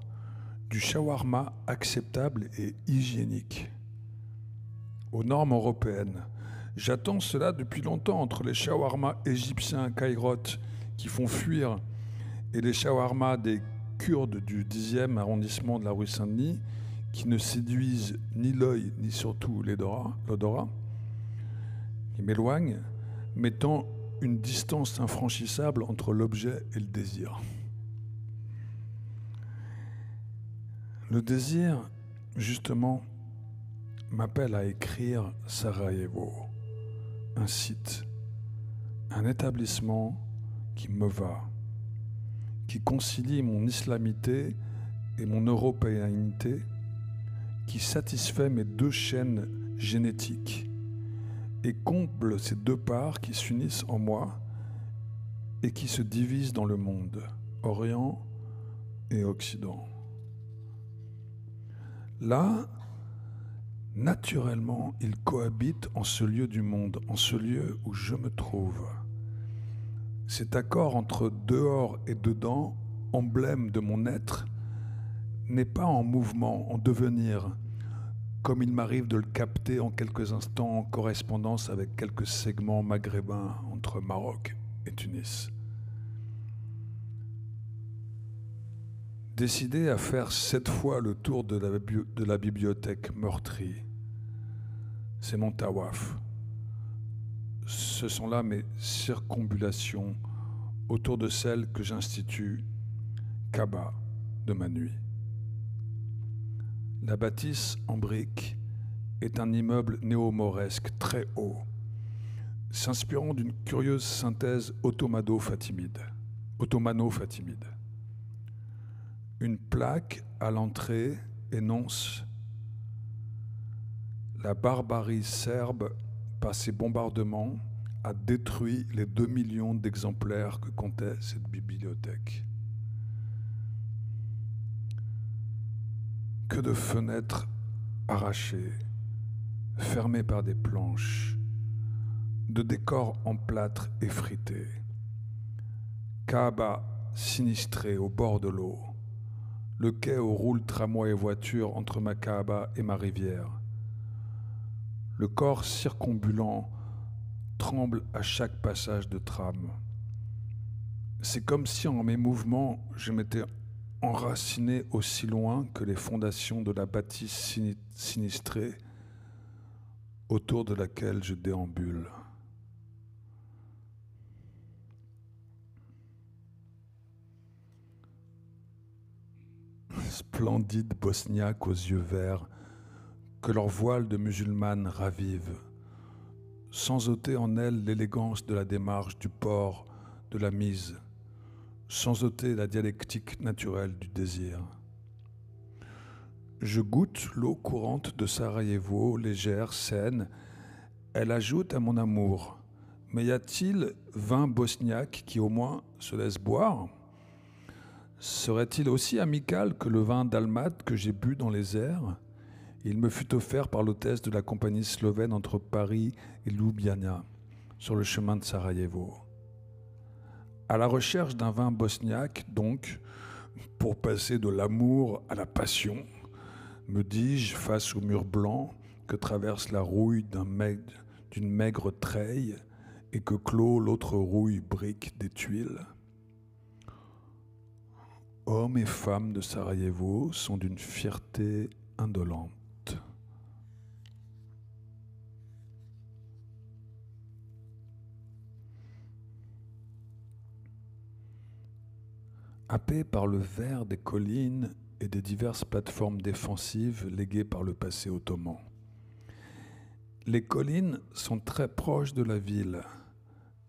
du shawarma acceptable et hygiénique. Aux normes européennes, j'attends cela depuis longtemps entre les shawarmas égyptiens kairotes qui font fuir et les shawarmas des Kurdes du 10e arrondissement de la rue Saint-Denis qui ne séduisent ni l'œil ni surtout l'odorat, qui m'éloignent, mettant une distance infranchissable entre l'objet et le désir. Le désir, justement, m'appelle à écrire Sarajevo, un site, un établissement qui me va, qui concilie mon islamité et mon européanité, qui satisfait mes deux chaînes génétiques et comble ces deux parts qui s'unissent en moi et qui se divisent dans le monde, Orient et Occident. Là, naturellement, ils cohabitent en ce lieu du monde, en ce lieu où je me trouve. Cet accord entre dehors et dedans, emblème de mon être, n'est pas en mouvement, en devenir, comme il m'arrive de le capter en quelques instants en correspondance avec quelques segments maghrébins entre Maroc et Tunis. Décidé à faire 7 fois le tour de la bibliothèque meurtrie, c'est mon tawaf. Ce sont là mes circumambulations autour de celle que j'institue Kaaba de ma nuit. La bâtisse en briques est un immeuble néo-mauresque très haut, s'inspirant d'une curieuse synthèse ottomano-fatimide. Une plaque à l'entrée énonce « La barbarie serbe, par ses bombardements, a détruit les 2 millions d'exemplaires que comptait cette bibliothèque. » Que de fenêtres arrachées, fermées par des planches, de décors en plâtre effrités. Kaaba sinistré au bord de l'eau, le quai où roulent tramway et voitures entre ma Kaaba et ma rivière. Le corps circumambulant tremble à chaque passage de tram. C'est comme si en mes mouvements, je m'étais enraciné aussi loin que les fondations de la bâtisse sinistrée autour de laquelle je déambule. splendides bosniaques aux yeux verts, que leur voile de musulmane ravive, sans ôter en elles l'élégance de la démarche, du port, de la mise, sans ôter la dialectique naturelle du désir. Je goûte l'eau courante de Sarajevo, légère, saine. Elle ajoute à mon amour. Mais y a-t-il vin bosniaque qui au moins se laisse boire ? Serait-il aussi amical que le vin dalmate que j'ai bu dans les airs ? Il me fut offert par l'hôtesse de la compagnie slovène entre Paris et Ljubljana, sur le chemin de Sarajevo. À la recherche d'un vin bosniaque, donc, pour passer de l'amour à la passion, me dis-je face au mur blanc que traverse la rouille d'une maigre treille et que clôt l'autre rouille brique des tuiles. Hommes et femmes de Sarajevo sont d'une fierté indolente. Happés par le vert des collines et des diverses plateformes défensives léguées par le passé ottoman. Les collines sont très proches de la ville.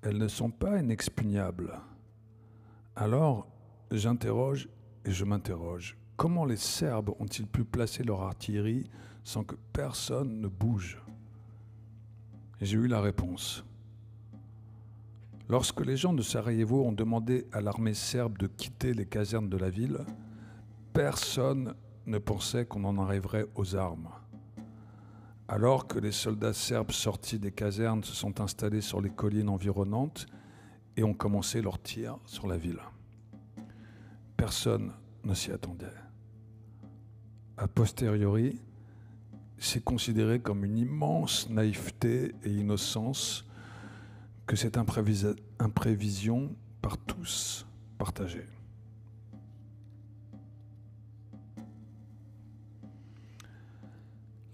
Elles ne sont pas inexpugnables. Alors, j'interroge et je m'interroge. Comment les Serbes ont-ils pu placer leur artillerie sans que personne ne bouge ? Et j'ai eu la réponse. Lorsque les gens de Sarajevo ont demandé à l'armée serbe de quitter les casernes de la ville, personne ne pensait qu'on en arriverait aux armes. Alors que les soldats serbes sortis des casernes se sont installés sur les collines environnantes et ont commencé leur tir sur la ville. Personne ne s'y attendait. A posteriori, c'est considéré comme une immense naïveté et innocence que cette imprévision par tous partagée.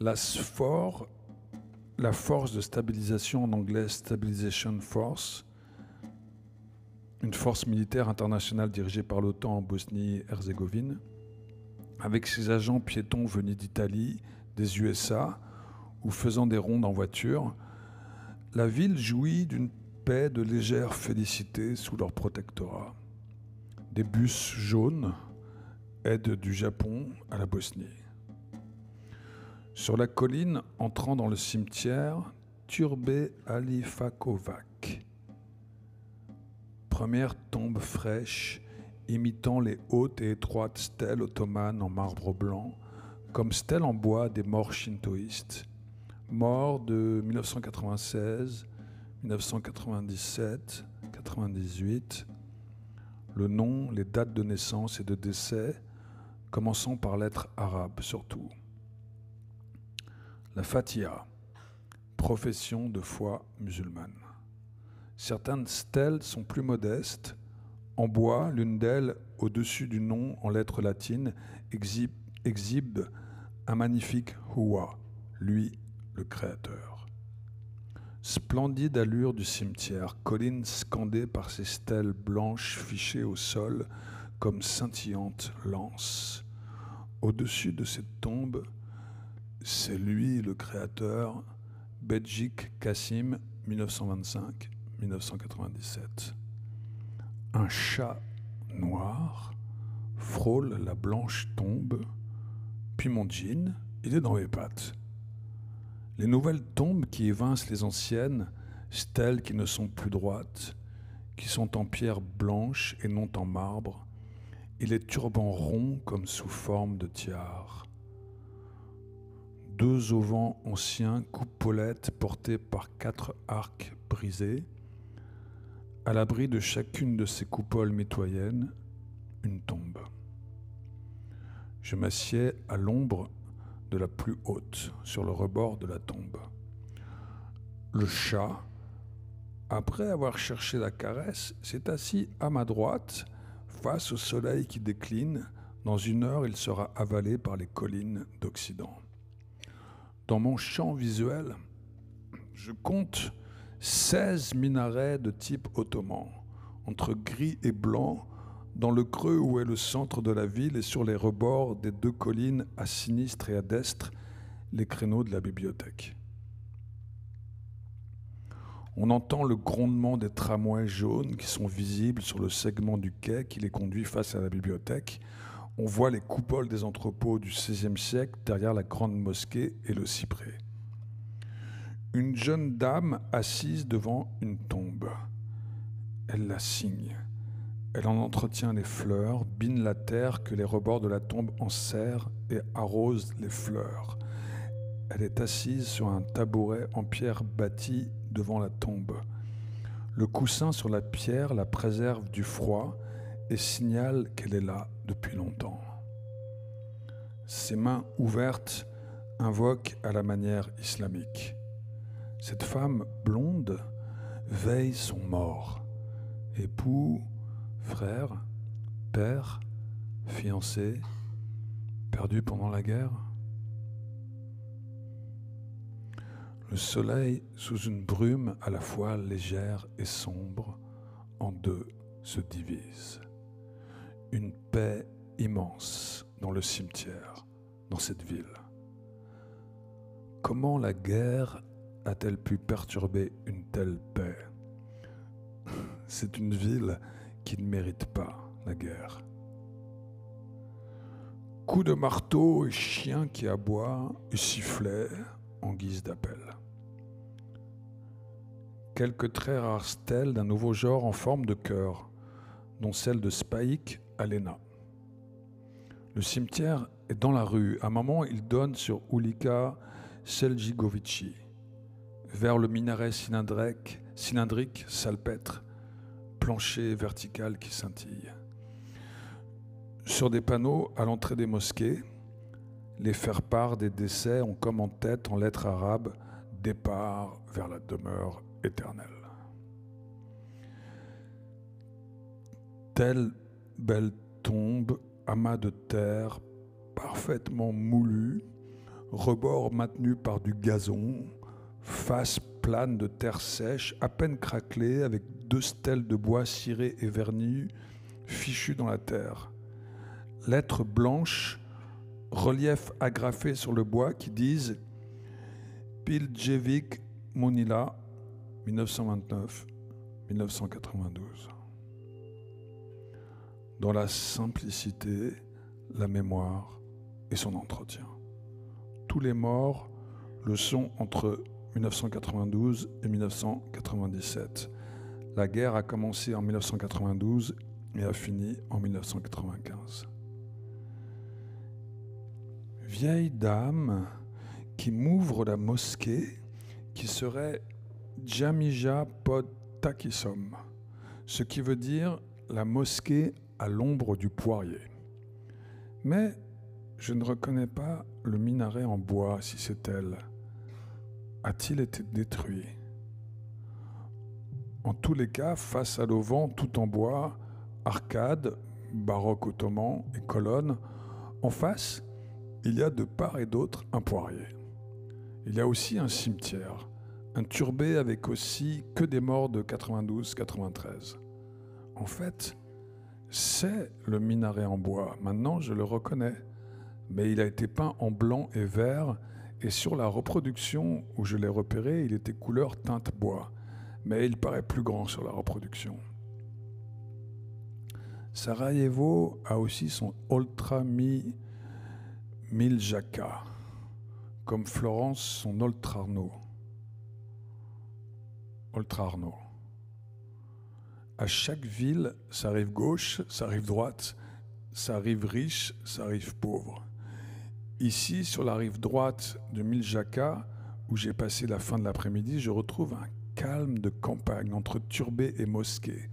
La SFOR, la force de stabilisation en anglais Stabilization Force, une force militaire internationale dirigée par l'OTAN en Bosnie-Herzégovine, avec ses agents piétons venus d'Italie, des USA ou faisant des rondes en voiture, la ville jouit d'une paix de légère félicité sous leur protectorat. Des bus jaunes aident du Japon à la Bosnie. Sur la colline, entrant dans le cimetière, Turbe Alifakovac. Première tombe fraîche, imitant les hautes et étroites stèles ottomanes en marbre blanc, comme stèles en bois des morts shintoïstes. Morts de 1996, 1997, 98. Le nom, les dates de naissance et de décès, commençant par lettres arabes surtout. La Fatiha, profession de foi musulmane. Certaines stèles sont plus modestes. En bois, l'une d'elles, au-dessus du nom en lettres latines, exhibe un magnifique Huwa, lui, le Créateur. Splendide allure du cimetière, colline scandée par ces stèles blanches fichées au sol comme scintillantes lances. Au-dessus de cette tombe, c'est lui, le Créateur, Bedjik Kassim, 1925-1997. Un chat noir frôle la blanche tombe, puis mon jean, il est dans mes pattes. Les nouvelles tombes qui évincent les anciennes, stèles qui ne sont plus droites, qui sont en pierre blanche et non en marbre, et les turbans ronds comme sous forme de tiare. Deux auvents anciens, coupolettes portées par 4 arcs brisés. À l'abri de chacune de ces coupoles mitoyennes, une tombe. Je m'assieds à l'ombre de la plus haute, sur le rebord de la tombe. Le chat, après avoir cherché la caresse, s'est assis à ma droite, face au soleil qui décline. Dans 1 heure, il sera avalé par les collines d'Occident. Dans mon champ visuel, je compte 16 minarets de type ottoman, entre gris et blanc, dans le creux où est le centre de la ville et sur les rebords des deux collines à sinistre et à destre, les créneaux de la bibliothèque. On entend le grondement des tramways jaunes qui sont visibles sur le segment du quai qui les conduit face à la bibliothèque. On voit les coupoles des entrepôts du XVIe siècle derrière la grande mosquée et le cyprès. Une jeune dame assise devant une tombe. Elle la signe. Elle en entretient les fleurs, bine la terre que les rebords de la tombe enserrent et arrose les fleurs. Elle est assise sur un tabouret en pierre bâti devant la tombe. Le coussin sur la pierre la préserve du froid et signale qu'elle est là depuis longtemps. Ses mains ouvertes invoquent à la manière islamique. Cette femme blonde veille son mort. Époux, frère, père, fiancé, perdu pendant la guerre. Le soleil, sous une brume à la fois légère et sombre, en deux se divise. Une paix immense dans le cimetière, dans cette ville. Comment la guerre a-t-elle pu perturber une telle paix? C'est une ville qui ne mérite pas la guerre. Coup de marteau et chien qui aboie et sifflet en guise d'appel. Quelques très rares stèles d'un nouveau genre en forme de cœur, dont celle de Spahik à Léna. Le cimetière est dans la rue. À un moment, il donne sur Ulika Seljigovici, vers le minaret cylindrique, salpêtre, plancher vertical qui scintille. Sur des panneaux à l'entrée des mosquées, les faire-part des décès ont comme en tête, en lettres arabes, départ vers la demeure éternelle. Telle belle tombe, amas de terre, parfaitement moulu, rebord maintenu par du gazon, face plane de terre sèche, à peine craquelée, avec 2 stèles de bois cirées et vernies, fichues dans la terre. Lettres blanches, reliefs agrafés sur le bois qui disent Piljevik Munila, 1929-1992. Dans la simplicité, la mémoire et son entretien. Tous les morts le sont entre 1992 et 1997. La guerre a commencé en 1992 et a fini en 1995. Vieille dame qui m'ouvre la mosquée qui serait Jamija Pod Takisom, ce qui veut dire la mosquée à l'ombre du poirier. Mais je ne reconnais pas le minaret en bois, si c'est elle. A-t-il été détruit? En tous les cas, face à l'auvent tout en bois, arcade, baroque ottoman et colonnes, en face, il y a de part et d'autre un poirier. Il y a aussi un cimetière, un turbé avec aussi que des morts de 92-93. En fait, c'est le minaret en bois. Maintenant, je le reconnais. Mais il a été peint en blanc et vert, et sur la reproduction où je l'ai repéré, il était couleur teinte bois. Mais il paraît plus grand sur la reproduction. Sarajevo a aussi son Oltra Miljaka, comme Florence son Oltrarno. À chaque ville, sa rive gauche, sa rive droite, sa rive riche, sa rive pauvre. Ici, sur la rive droite de Miljaka, où j'ai passé la fin de l'après-midi, je retrouve un calme de campagne entre turbé et mosquée,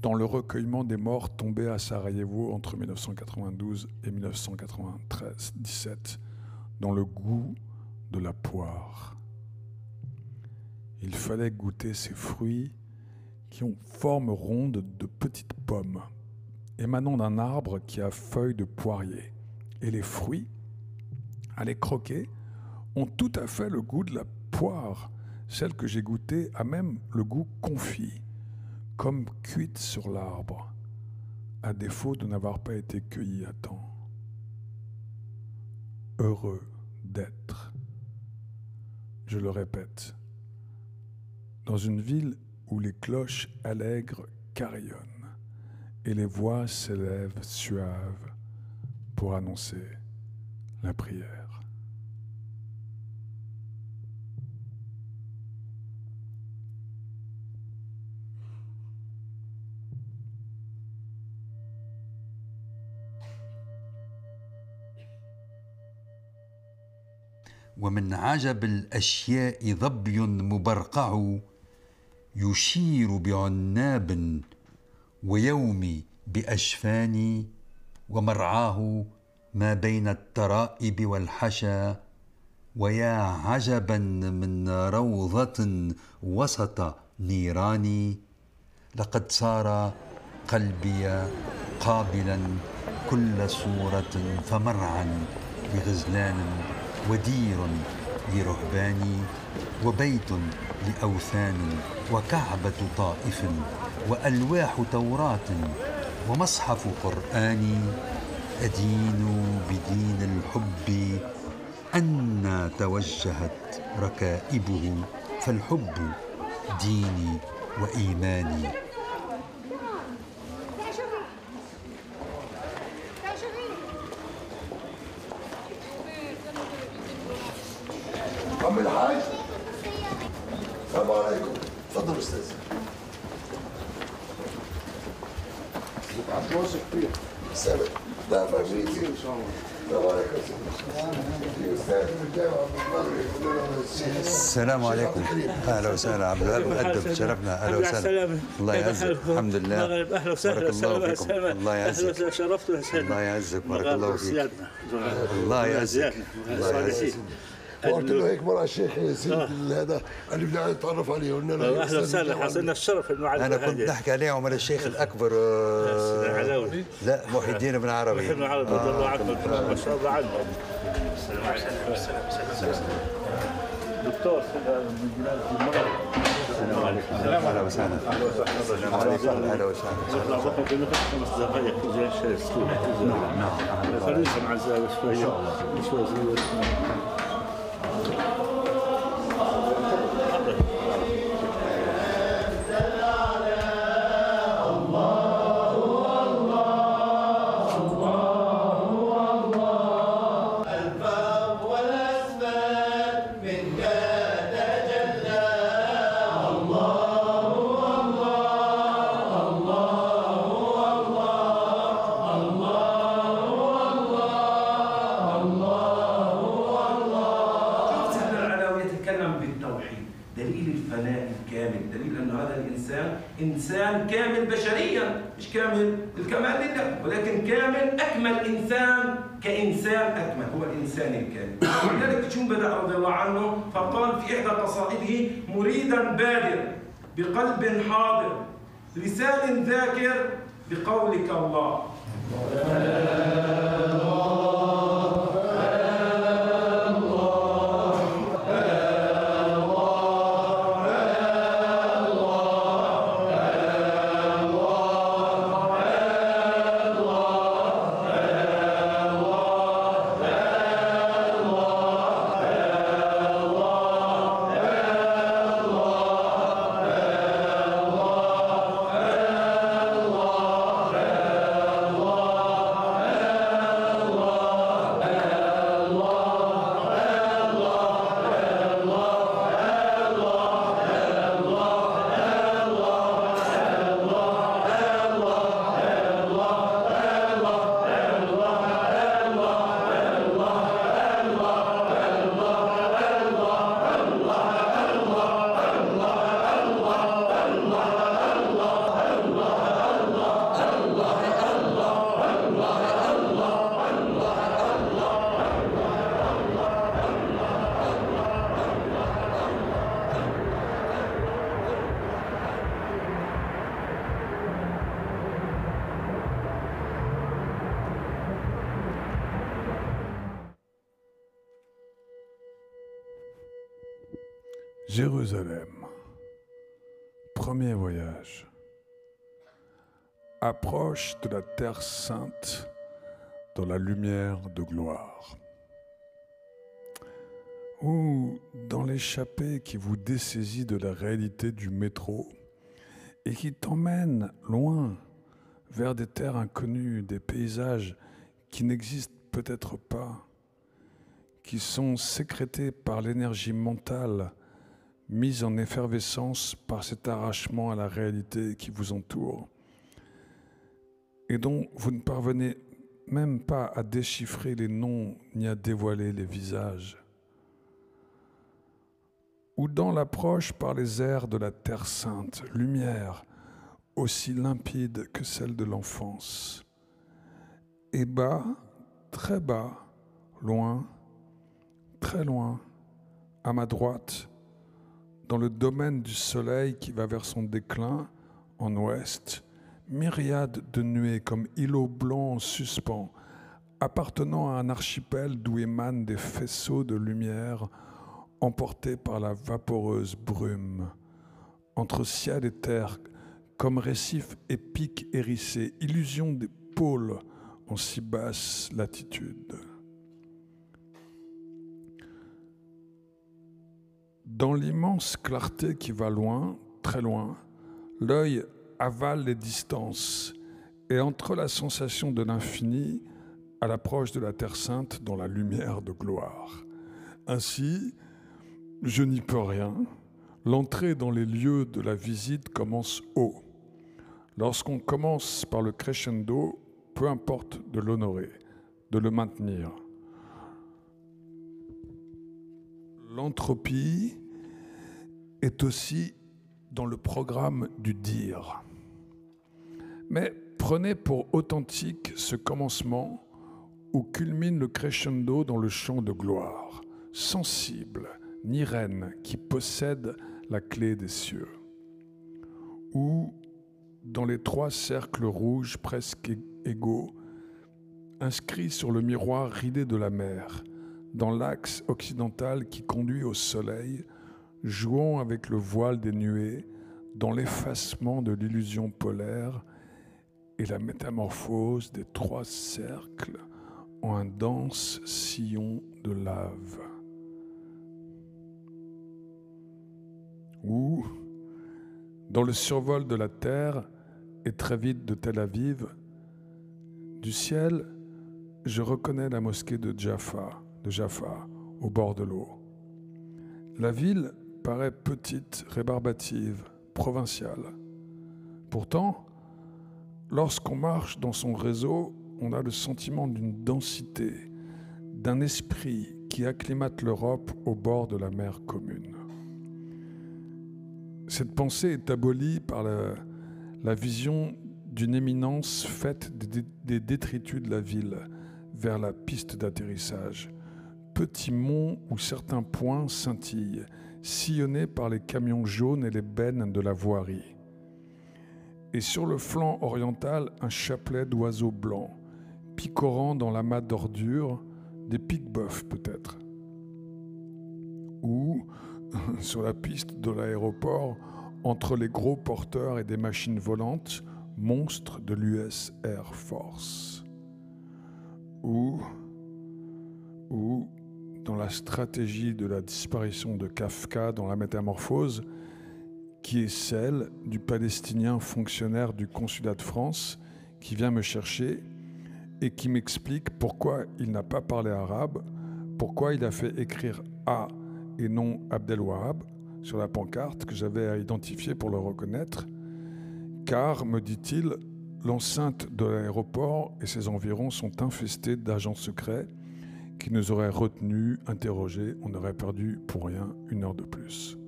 dans le recueillement des morts tombés à Sarajevo entre 1992 et 1997, dans le goût de la poire. Il fallait goûter ces fruits qui ont forme ronde de petites pommes, émanant d'un arbre qui a feuilles de poirier. Et les fruits, à les croquer, ont tout à fait le goût de la poire. Celle que j'ai goûtée a même le goût confit, comme cuite sur l'arbre. à défaut de n'avoir pas été cueilli à temps. Heureux d'être, je le répète, dans une ville où les cloches allègres carillonnent et les voix s'élèvent suaves pour annoncer la prière. ومن عجب الأشياء ظبي مبرقع يشير بعناب ويومي بأشفاني ومرعاه ما بين الترائب والحشا ويا عجبا من روضة وسط نيراني لقد صار قلبي قابلا كل صورة فمرعا لغزلان ودير لرهبان وبيت لأوثان وكعبة طائف وألواح توراة ومصحف قرآن أدين بدين الحب أن توجهت ركائبه فالحب ديني وإيماني. عم الحاج السلام عليكم. تفضل استاذ. عطوشك فيه السلام. لا فاهمين ان شاء الله. السلام عليكم. اهلا وسهلا عبد الوهاب مؤدب شرفنا. اهلا وسهلا. الله يعزك. الحمد لله. اهلا وسهلا. بارك الله فيكم. الله يعزك. شرفت وسهلا. الله يعزك. بارك الله فيك. الله يعزك. الله يعزك. قلت له هيك مرة الشيخ ياسين هذا اللي بدنا نتعرف عليه قلنا له اهلا وسهلا. حصلنا الشرف المعرفة. انا كنت نحكي عليهم على الشيخ الاكبر العلاوي. لا محي الدين بن عربي. محي الدين بن عربي رضي الله عنه. ما شاء الله عنه. السلام عليكم. دكتور من جلالة الملك. السلام عليكم. اهلا وسهلا. السلام عليكم. اهلا وسهلا. نعطيكم في نقطة 5 دقائق زي الشيء. نعم. خلينا مع الزاوية شوية. شوية. إنسان كامل بشريا، مش كامل الكمال لله، ولكن كامل أكمل إنسان كإنسان أكمل هو الإنسان الكامل. ولذلك شو بدأ رضي الله عنه فقال في إحدى قصائده: مريدا بادر بقلب حاضر لسان ذاكر بقولك الله. Jérusalem, premier voyage. approche de la terre sainte dans la lumière de gloire. Ou dans l'échappée qui vous dessaisit de la réalité du métro et qui t'emmène loin vers des terres inconnues, des paysages qui n'existent peut-être pas, qui sont sécrétés par l'énergie mentale mise en effervescence par cet arrachement à la réalité qui vous entoure et dont vous ne parvenez même pas à déchiffrer les noms ni à dévoiler les visages. Ou dans l'approche par les airs de la Terre Sainte, lumière aussi limpide que celle de l'enfance. Et bas, très bas, loin, très loin, à ma droite, dans le domaine du soleil qui va vers son déclin, en ouest, myriades de nuées comme îlots blancs en suspens, appartenant à un archipel d'où émanent des faisceaux de lumière emportés par la vaporeuse brume, entre ciel et terre, comme récifs épiques hérissés, illusion des pôles en si basse latitude. Dans l'immense clarté qui va loin, très loin, l'œil avale les distances et entre la sensation de l'infini à l'approche de la Terre Sainte dans la lumière de gloire. Ainsi, je n'y peux rien, l'entrée dans les lieux de la visite commence haut. Lorsqu'on commence par le crescendo, peu importe de l'honorer, de le maintenir. L'entropie est aussi dans le programme du dire. Mais prenez pour authentique ce commencement où culmine le crescendo dans le chant de gloire, sensible, ni reine qui possède la clé des cieux. Ou dans les 3 cercles rouges presque égaux, inscrits sur le miroir ridé de la mer, dans l'axe occidental qui conduit au soleil, jouons avec le voile des nuées, dans l'effacement de l'illusion polaire et la métamorphose des 3 cercles en un dense sillon de lave. Ou, dans le survol de la terre et très vite de Tel Aviv, du ciel, je reconnais la mosquée de Jaffa, au bord de l'eau. La ville paraît petite, rébarbative, provinciale. Pourtant, lorsqu'on marche dans son réseau, on a le sentiment d'une densité, d'un esprit qui acclimate l'Europe au bord de la mer commune. Cette pensée est abolie par la vision d'une éminence faite des détritus de la ville vers la piste d'atterrissage. Petit mont où certains points scintillent, sillonnés par les camions jaunes et les bennes de la voirie. Et sur le flanc oriental, un chapelet d'oiseaux blancs, picorant dans l'amas d'ordures, des pique-bœufs peut-être. Ou, sur la piste de l'aéroport, entre les gros porteurs et des machines volantes, monstres de l'US Air Force. Ou dans la stratégie de la disparition de Kafka dans la métamorphose, qui est celle du Palestinien fonctionnaire du consulat de France qui vient me chercher et qui m'explique pourquoi il n'a pas parlé arabe, pourquoi il a fait écrire A et non Abdelwahab sur la pancarte que j'avais à identifier pour le reconnaître, car, me dit-il, l'enceinte de l'aéroport et ses environs sont infestés d'agents secrets qui nous auraient retenus, interrogés, on aurait perdu pour rien 1 heure de plus.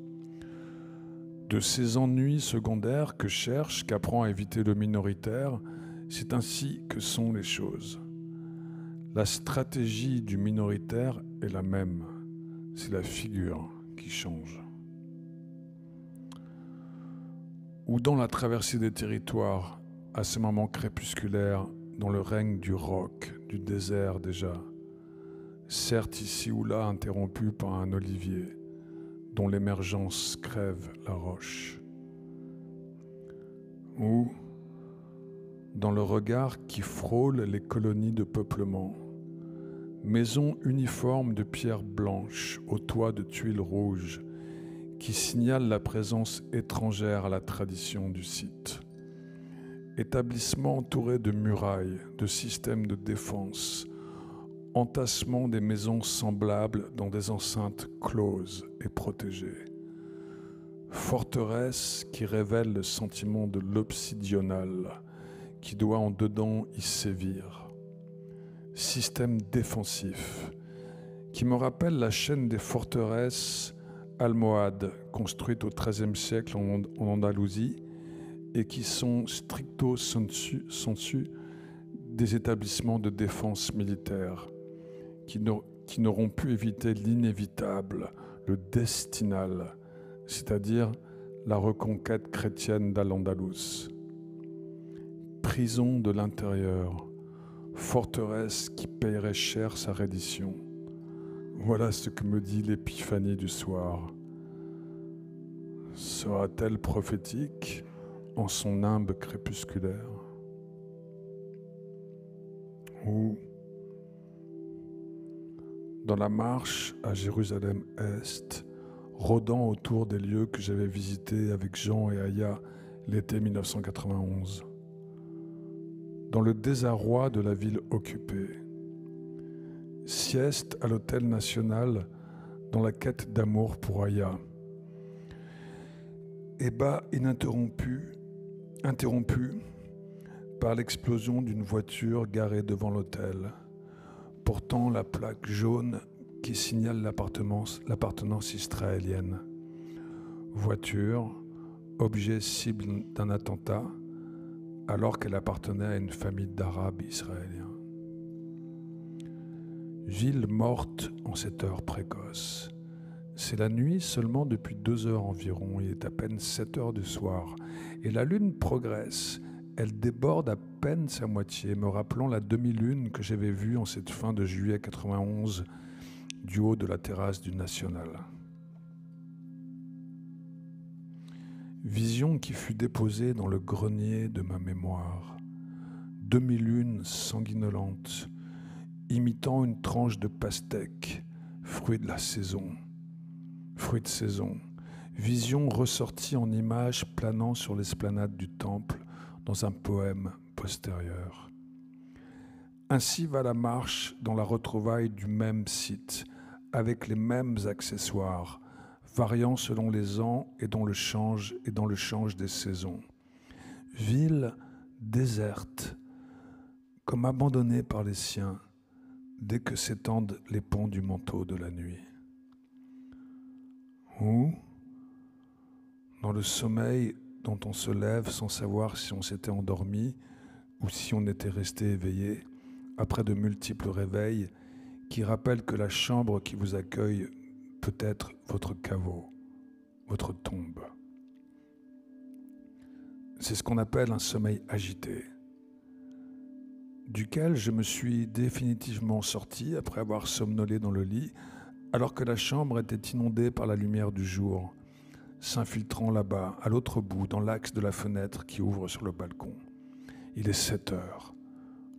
De ces ennuis secondaires que cherche, qu'apprend à éviter le minoritaire, c'est ainsi que sont les choses. La stratégie du minoritaire est la même, c'est la figure qui change. Ou dans la traversée des territoires, à ce moment crépusculaire, dans le règne du roc, du désert déjà, certes ici ou là interrompu par un olivier, dont l'émergence crève la roche. Ou dans le regard qui frôle les colonies de peuplement. Maisons uniformes de pierre blanche aux toits de tuiles rouges qui signalent la présence étrangère à la tradition du site. Établissement entouré de murailles, de systèmes de défense, entassement des maisons semblables dans des enceintes closes et protégées. Forteresse qui révèle le sentiment de l'obsidional qui doit en dedans y sévir. Système défensif qui me rappelle la chaîne des forteresses almohades construites au XIIIe siècle en Andalousie et qui sont stricto sensu des établissements de défense militaire qui n'auront pu éviter l'inévitable, le destinal, c'est-à-dire la reconquête chrétienne d'Al-Andalus. Prison de l'intérieur, forteresse qui paierait cher sa reddition. Voilà ce que me dit l'épiphanie du soir. Sera-t-elle prophétique en son nimbe crépusculaire? Ou, dans la marche à Jérusalem-Est, rôdant autour des lieux que j'avais visités avec Jean et Aya l'été 1991, dans le désarroi de la ville occupée, sieste à l'hôtel national dans la quête d'amour pour Aya, ébat interrompu par l'explosion d'une voiture garée devant l'hôtel, portant la plaque jaune qui signale l'appartenance israélienne. Voiture, objet cible d'un attentat, alors qu'elle appartenait à une famille d'Arabes israéliens. Ville morte en cette heure précoce. C'est la nuit seulement depuis 2 heures environ, il est à peine 7 heures du soir, et la lune progresse. Elle déborde à peine sa moitié, me rappelant la demi-lune que j'avais vue en cette fin de juillet 91 du haut de la terrasse du National. Vision qui fut déposée dans le grenier de ma mémoire. Demi-lune sanguinolente, imitant une tranche de pastèque, fruit de saison. Vision ressortie en images planant sur l'esplanade du temple dans un poème postérieur. Ainsi va la marche dans la retrouvaille du même site, avec les mêmes accessoires, variant selon les ans et dans le change des saisons. Ville déserte, comme abandonnée par les siens, dès que s'étendent les ponts du manteau de la nuit. Ou, dans le sommeil dont on se lève sans savoir si on s'était endormi ou si on était resté éveillé, après de multiples réveils, qui rappellent que la chambre qui vous accueille peut être votre caveau, votre tombe. C'est ce qu'on appelle un sommeil agité, duquel je me suis définitivement sorti après avoir somnolé dans le lit, alors que la chambre était inondée par la lumière du jour, s'infiltrant là-bas, à l'autre bout, dans l'axe de la fenêtre qui ouvre sur le balcon. Il est 7 heures.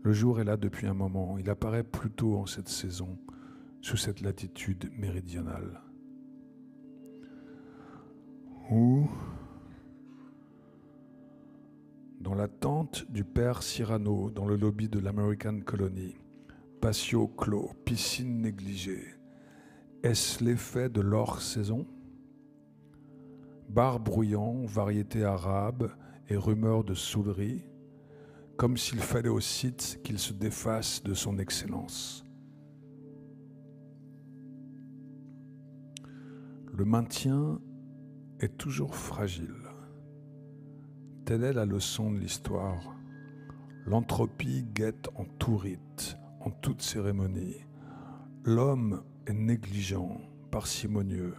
Le jour est là depuis un moment. Il apparaît plus tôt en cette saison, sous cette latitude méridionale. Ou, dans la tente du père Cyrano, dans le lobby de l'American Colony, patio clos, piscine négligée. Est-ce l'effet de l'hors-saison? Bar bruyant, variété arabe et rumeurs de soulerie, comme s'il fallait au site qu'il se défasse de son excellence. Le maintien est toujours fragile. Telle est la leçon de l'histoire. L'entropie guette en tout rite, en toute cérémonie. L'homme est négligent, parcimonieux.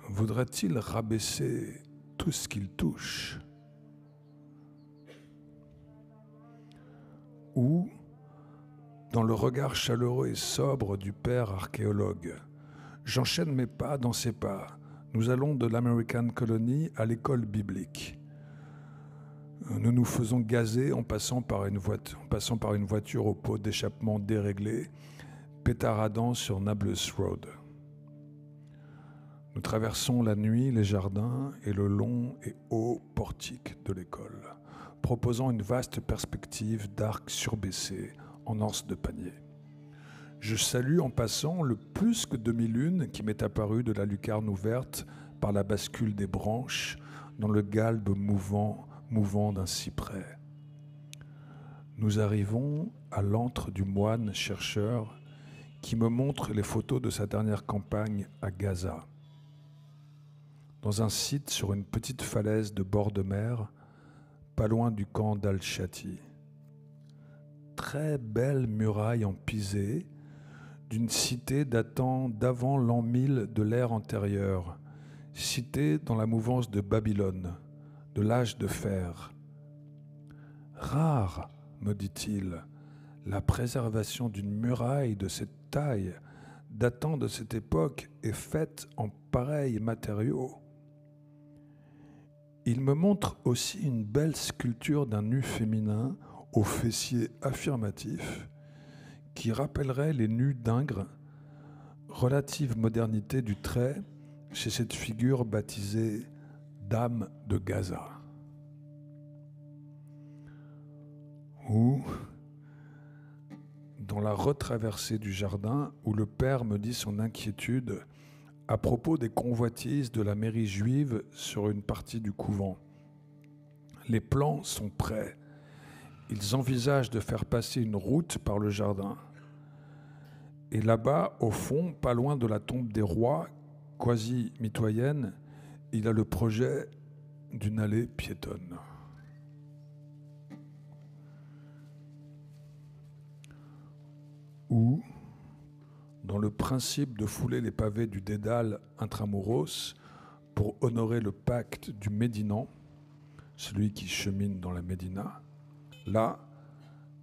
Voudrait-il rabaisser tout ce qu'il touche? Ou, dans le regard chaleureux et sobre du père archéologue, j'enchaîne mes pas dans ses pas. Nous allons de l'American Colony à l'école biblique. Nous nous faisons gazer en passant par une voiture au pot d'échappement déréglé, pétaradant sur Nablus Road. Nous traversons la nuit les jardins et le long et haut portique de l'école, proposant une vaste perspective d'arcs surbaissés en anse de panier. Je salue en passant le plus que demi-lune qui m'est apparu de la lucarne ouverte par la bascule des branches dans le galbe mouvant d'un cyprès. Nous arrivons à l'antre du moine chercheur qui me montre les photos de sa dernière campagne à Gaza. Dans un site sur une petite falaise de bord de mer, pas loin du camp d'Al-Shati. Très belle muraille en pisé d'une cité datant d'avant l'an 1000 de l'ère antérieure, cité dans la mouvance de Babylone, de l'âge de fer. Rare, me dit-il, la préservation d'une muraille de cette taille, datant de cette époque et faite en pareils matériaux. Il me montre aussi une belle sculpture d'un nu féminin aux fessiers affirmatifs qui rappellerait les nus d'Ingres, relative modernité du trait chez cette figure baptisée Dame de Gaza. Ou dans la retraversée du jardin où le père me dit son inquiétude à propos des convoitises de la mairie juive sur une partie du couvent. Les plans sont prêts. Ils envisagent de faire passer une route par le jardin. Et là-bas, au fond, pas loin de la tombe des rois, quasi mitoyenne, il a le projet d'une allée piétonne. Ou, dans le principe de fouler les pavés du Dédale intramuros pour honorer le pacte du Médinant, celui qui chemine dans la Médina, là,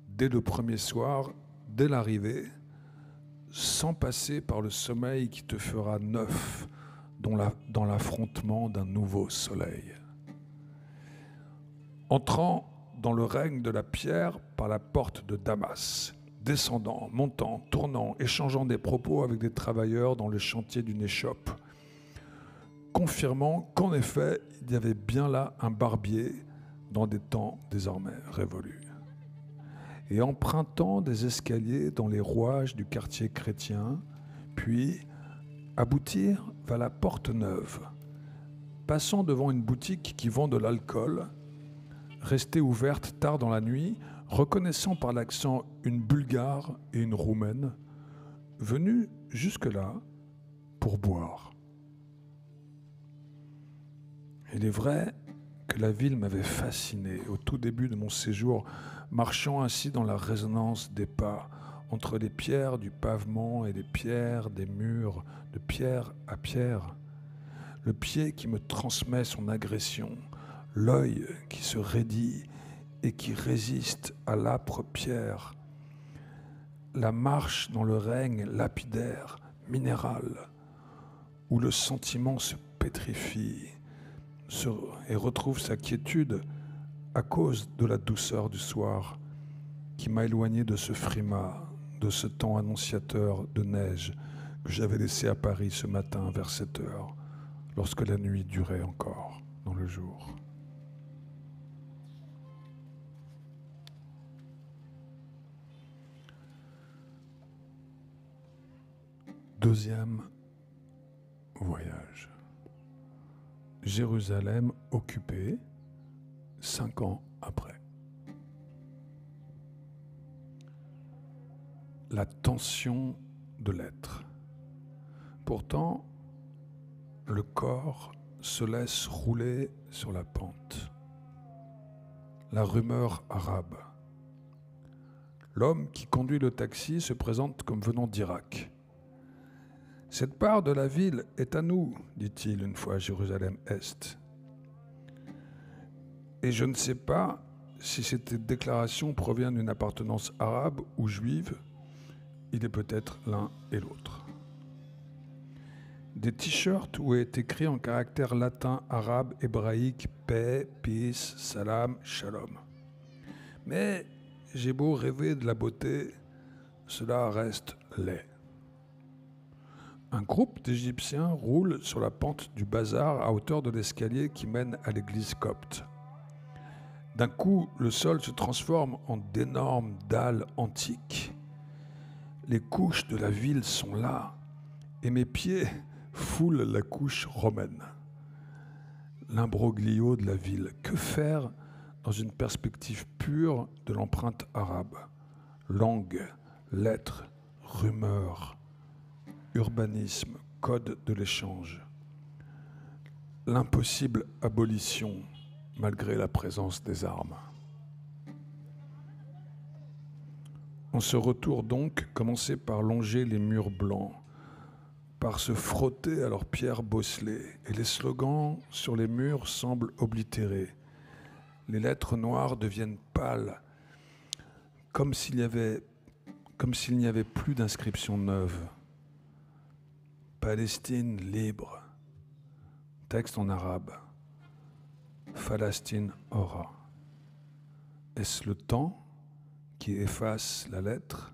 dès le premier soir, dès l'arrivée, sans passer par le sommeil qui te fera neuf dans l'affrontement d'un nouveau soleil. Entrant dans le règne de la pierre par la porte de Damas, descendant, montant, tournant, échangeant des propos avec des travailleurs dans le chantier d'une échoppe, confirmant qu'en effet, il y avait bien là un barbier dans des temps désormais révolus. Et empruntant des escaliers dans les rouages du quartier chrétien, puis aboutir vers la porte neuve, passant devant une boutique qui vend de l'alcool, restée ouverte tard dans la nuit, reconnaissant par l'accent une Bulgare et une Roumaine, venues jusque-là pour boire. Il est vrai que la ville m'avait fasciné au tout début de mon séjour, marchant ainsi dans la résonance des pas, entre les pierres du pavement et les pierres des murs, de pierre à pierre. Le pied qui me transmet son agression, l'œil qui se raidit et qui résiste à l'âpre pierre, la marche dans le règne lapidaire, minéral, où le sentiment se pétrifie et retrouve sa quiétude à cause de la douceur du soir qui m'a éloigné de ce frimas, de ce temps annonciateur de neige que j'avais laissé à Paris ce matin vers 7 heures, lorsque la nuit durait encore dans le jour. Deuxième voyage. Jérusalem occupée, 5 ans après. La tension de l'être. Pourtant, le corps se laisse rouler sur la pente. La rumeur arabe. L'homme qui conduit le taxi se présente comme venant d'Irak. « Cette part de la ville est à nous, dit-il une fois à Jérusalem-Est. Et je ne sais pas si cette déclaration provient d'une appartenance arabe ou juive. Il est peut-être l'un et l'autre. des t-shirts où est écrit en caractères latins, arabes, hébraïques, paix, peace, salam, shalom. Mais j'ai beau rêver de la beauté, cela reste laid. Un groupe d'Égyptiens roule sur la pente du bazar à hauteur de l'escalier qui mène à l'église copte. D'un coup, le sol se transforme en d'énormes dalles antiques. Les couches de la ville sont là, et mes pieds foulent la couche romaine. L'imbroglio de la ville. Que faire dans une perspective pure de l'empreinte arabe? Langue, lettres, rumeurs, urbanisme, code de l'échange. L'impossible abolition, malgré la présence des armes. On se retourne donc, commencer par longer les murs blancs, par se frotter à leurs pierres bosselées, et les slogans sur les murs semblent oblitérés. Les lettres noires deviennent pâles, comme s'il n'y avait plus d'inscriptions neuves. Palestine libre. Texte en arabe. Palestine aura. Est-ce le temps qui efface la lettre?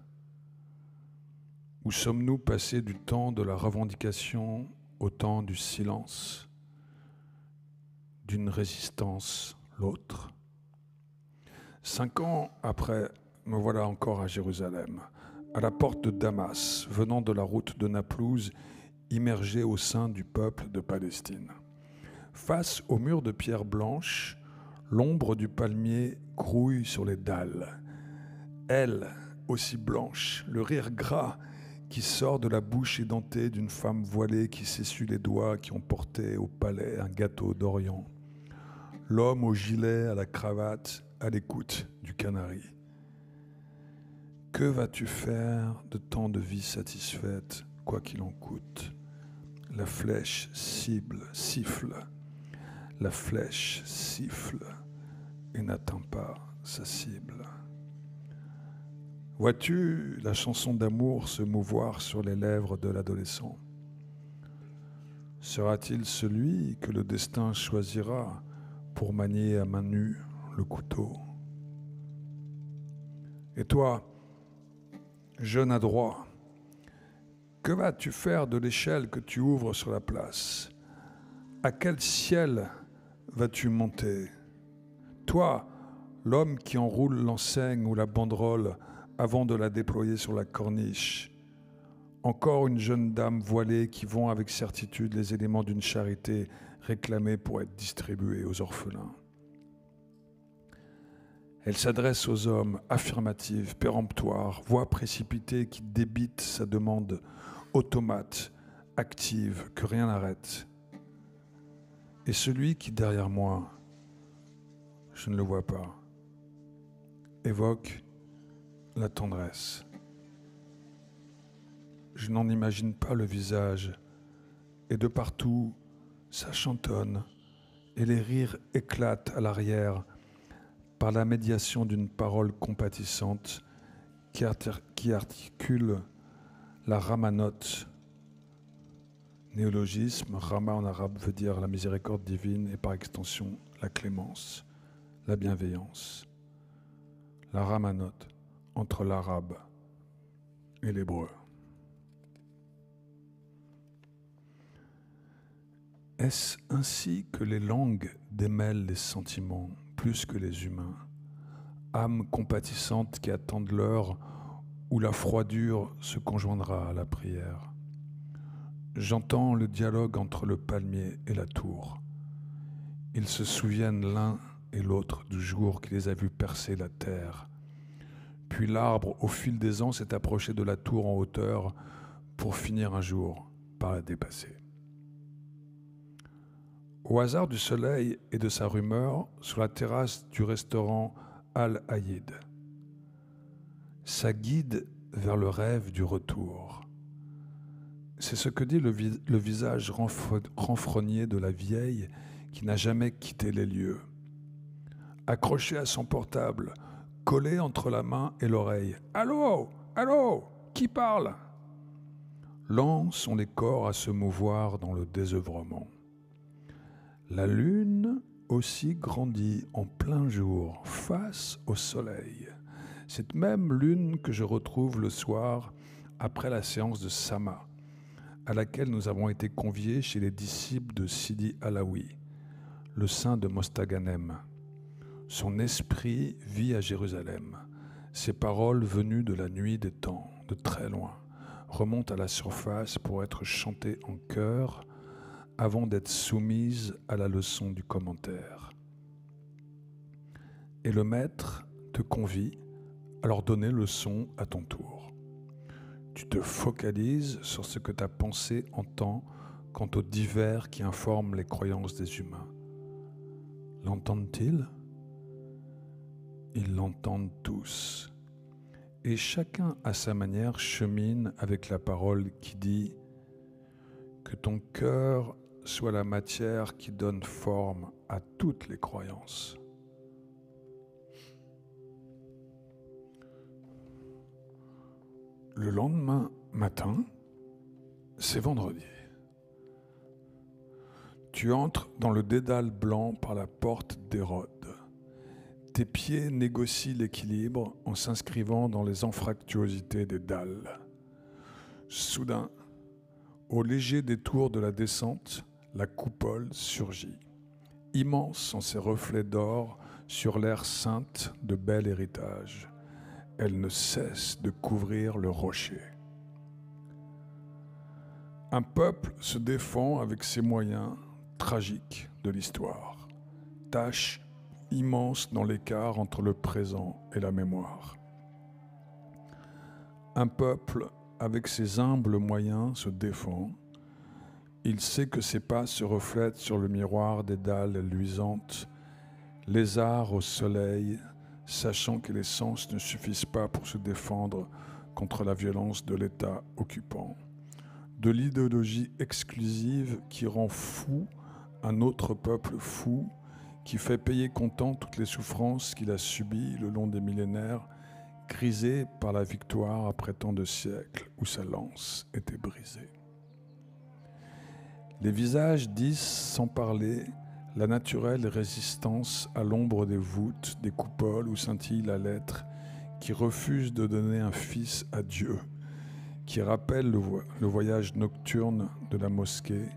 Ou sommes-nous passés du temps de la revendication au temps du silence, d'une résistance l'autre? 5 ans après, me voilà encore à Jérusalem, à la porte de Damas, venant de la route de Naplouse, immergé au sein du peuple de Palestine. Face au mur de pierre blanche, l'ombre du palmier grouille sur les dalles. Elle, aussi blanche, le rire gras qui sort de la bouche édentée d'une femme voilée qui s'essuie les doigts qui ont porté au palais un gâteau d'Orient. L'homme au gilet, à la cravate, à l'écoute du canari. Que vas-tu faire de tant de vie satisfaite, quoi qu'il en coûte? La flèche siffle. La flèche siffle et n'atteint pas sa cible. Vois-tu la chanson d'amour se mouvoir sur les lèvres de l'adolescent? Sera-t-il celui que le destin choisira pour manier à main nue le couteau? Et toi, jeune adroit, que vas-tu faire de l'échelle que tu ouvres sur la place? À quel ciel vas-tu monter? Toi, l'homme qui enroule l'enseigne ou la banderole avant de la déployer sur la corniche. Encore une jeune dame voilée qui vend avec certitude les éléments d'une charité réclamée pour être distribuée aux orphelins. Elle s'adresse aux hommes, affirmative, péremptoire, voix précipitée qui débite sa demande, automate, active, que rien n'arrête. Et celui qui, derrière moi, je ne le vois pas, évoque la tendresse. Je n'en imagine pas le visage, et de partout, ça chantonne, et les rires éclatent à l'arrière par la médiation d'une parole compatissante qui articule la ramanote. Néologisme, rama en arabe veut dire la miséricorde divine et par extension la clémence, la bienveillance. La ramanote entre l'arabe et l'hébreu. Est-ce ainsi que les langues démêlent les sentiments plus que les humains, âmes compatissantes qui attendent l'heure où la froidure se conjoindra à la prière? J'entends le dialogue entre le palmier et la tour. Ils se souviennent l'un et l'autre du jour qui les a vus percer la terre. Puis l'arbre, au fil des ans, s'est approché de la tour en hauteur pour finir un jour par la dépasser. Au hasard du soleil et de sa rumeur, sur la terrasse du restaurant Al-Aïd, ça guide vers le rêve du retour. C'est ce que dit le visage renfrogné de la vieille qui n'a jamais quitté les lieux. Accroché à son portable, collé entre la main et l'oreille. « Allô? Allô? Qui parle ?» Lents sont les corps à se mouvoir dans le désœuvrement. La lune aussi grandit en plein jour face au soleil. Cette même lune que je retrouve le soir après la séance de Sama, à laquelle nous avons été conviés chez les disciples de Sidi Alaoui, le saint de Mostaganem. Son esprit vit à Jérusalem. Ses paroles venues de la nuit des temps, de très loin, remontent à la surface pour être chantées en chœur avant d'être soumises à la leçon du commentaire. Et le maître te convie à leur donner le son à ton tour. Tu te focalises sur ce que ta pensée entend quant aux divers qui informent les croyances des humains. L'entendent-ils ? Ils l'entendent tous. Et chacun à sa manière chemine avec la parole qui dit que ton cœur soit la matière qui donne forme à toutes les croyances. Le lendemain matin, c'est vendredi. Tu entres dans le dédale blanc par la porte d'Hérode. Tes pieds négocient l'équilibre en s'inscrivant dans les anfractuosités des dalles. Soudain, au léger détour de la descente, la coupole surgit. Immense sont ses reflets d'or sur l'air sainte de bel héritage. Elle ne cesse de couvrir le rocher. Un peuple se défend avec ses moyens tragiques de l'histoire. Tâche immense dans l'écart entre le présent et la mémoire. Un peuple, avec ses humbles moyens, se défend. Il sait que ses pas se reflètent sur le miroir des dalles luisantes, lézards au soleil, sachant que les sens ne suffisent pas pour se défendre contre la violence de l'État occupant, de l'idéologie exclusive qui rend fou un autre peuple fou, qui fait payer comptant toutes les souffrances qu'il a subies le long des millénaires, grisé par la victoire après tant de siècles où sa lance était brisée. Les visages disent, sans parler, la naturelle résistance à l'ombre des voûtes, des coupoles où scintille la lettre, qui refuse de donner un fils à Dieu, qui rappelle le voyage nocturne de la mosquée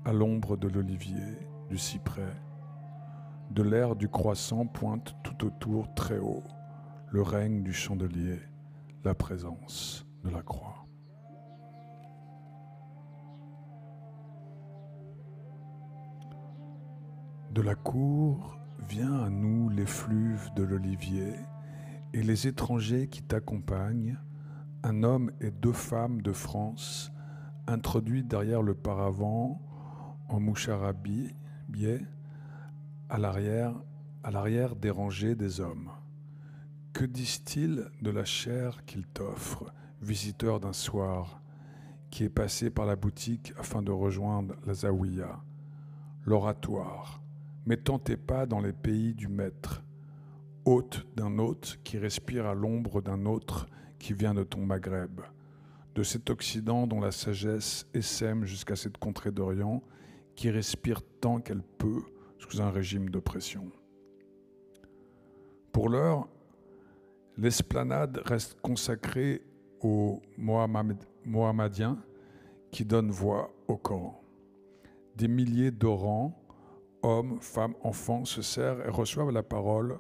à l'ombre de l'olivier, du cyprès. De l'air du croissant pointe tout autour très haut le règne du chandelier, la présence de la croix. De la cour vient à nous l'effluve de l'olivier et les étrangers qui t'accompagnent, un homme et 2 femmes de France, introduits derrière le paravent en moucharabie, à l'arrière des rangées des hommes. Que disent-ils de la chair qu'ils t'offrent, visiteur d'un soir, qui est passé par la boutique afin de rejoindre la zaouïa, l'oratoire, mettant tes pas dans les pays du maître, hôte d'un hôte qui respire à l'ombre d'un autre qui vient de ton Maghreb, de cet Occident dont la sagesse essaime jusqu'à cette contrée d'Orient, qui respire tant qu'elle peut sous un régime d'oppression. Pour l'heure, l'esplanade reste consacrée aux Mohammadiens qui donnent voix au Coran. Des milliers d'orans, hommes, femmes, enfants se serrent et reçoivent la parole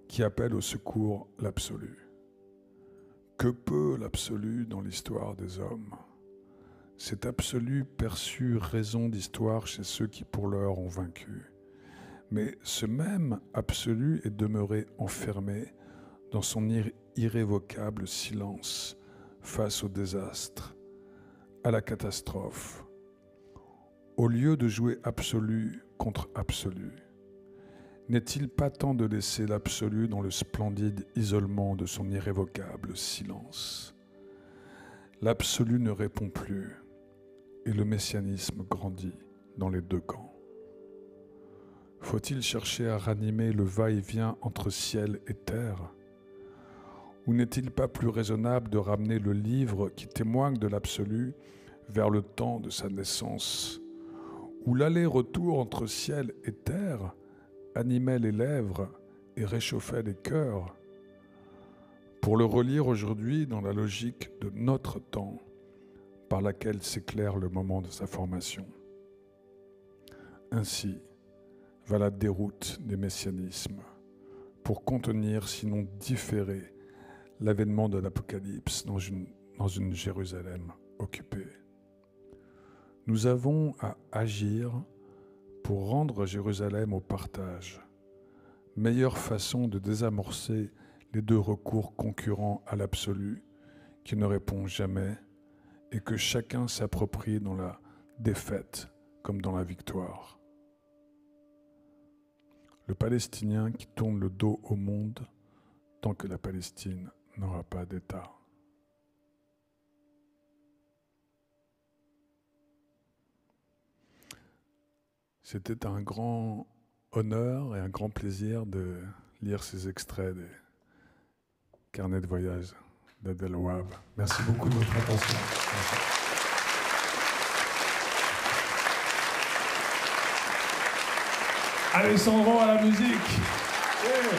qui appelle au secours l'absolu. Que peut l'absolu dans l'histoire des hommes ? Cet absolu perçut raison d'histoire chez ceux qui pour l'heure ont vaincu. Mais ce même absolu est demeuré enfermé dans son irrévocable silence face au désastre, à la catastrophe. Au lieu de jouer absolu contre absolu, n'est-il pas temps de laisser l'absolu dans le splendide isolement de son irrévocable silence ? L'absolu ne répond plus et le messianisme grandit dans les 2 camps. Faut-il chercher à ranimer le va-et-vient entre ciel et terre ? Ou n'est-il pas plus raisonnable de ramener le livre qui témoigne de l'absolu vers le temps de sa naissance, où l'aller-retour entre ciel et terre animait les lèvres et réchauffait les cœurs, pour le relire aujourd'hui dans la logique de notre temps, par laquelle s'éclaire le moment de sa formation. Ainsi va la déroute des messianismes, pour contenir, sinon différer, l'avènement de l'Apocalypse dans une Jérusalem occupée. Nous avons à agir pour rendre Jérusalem au partage, meilleure façon de désamorcer les deux recours concurrents à l'absolu qui ne répondent jamais et que chacun s'approprie dans la défaite comme dans la victoire. Le Palestinien qui tourne le dos au monde tant que la Palestine n'aura pas d'État. C'était un grand honneur et un grand plaisir de lire ces extraits des carnets de voyage d'Abdel Wahab. Merci beaucoup de votre attention. Merci. Alessandro à la musique. Yeah.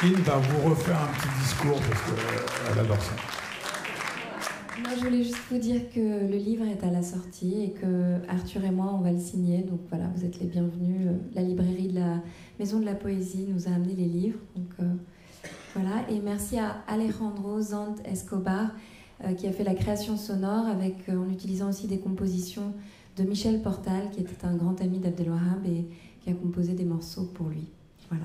Il va vous refaire un petit discours parce qu'elle adore ça. Moi, je voulais juste vous dire que le livre est à la sortie et que Arthur et moi, on va le signer. Donc voilà, vous êtes les bienvenus. La librairie de la Maison de la Poésie nous a amené les livres. Donc voilà. Et merci à Alejandro Zant Escobar qui a fait la création sonore en utilisant aussi des compositions de Michel Portal, qui était un grand ami d'Abdel Wahab et qui a composé des morceaux pour lui. Voilà.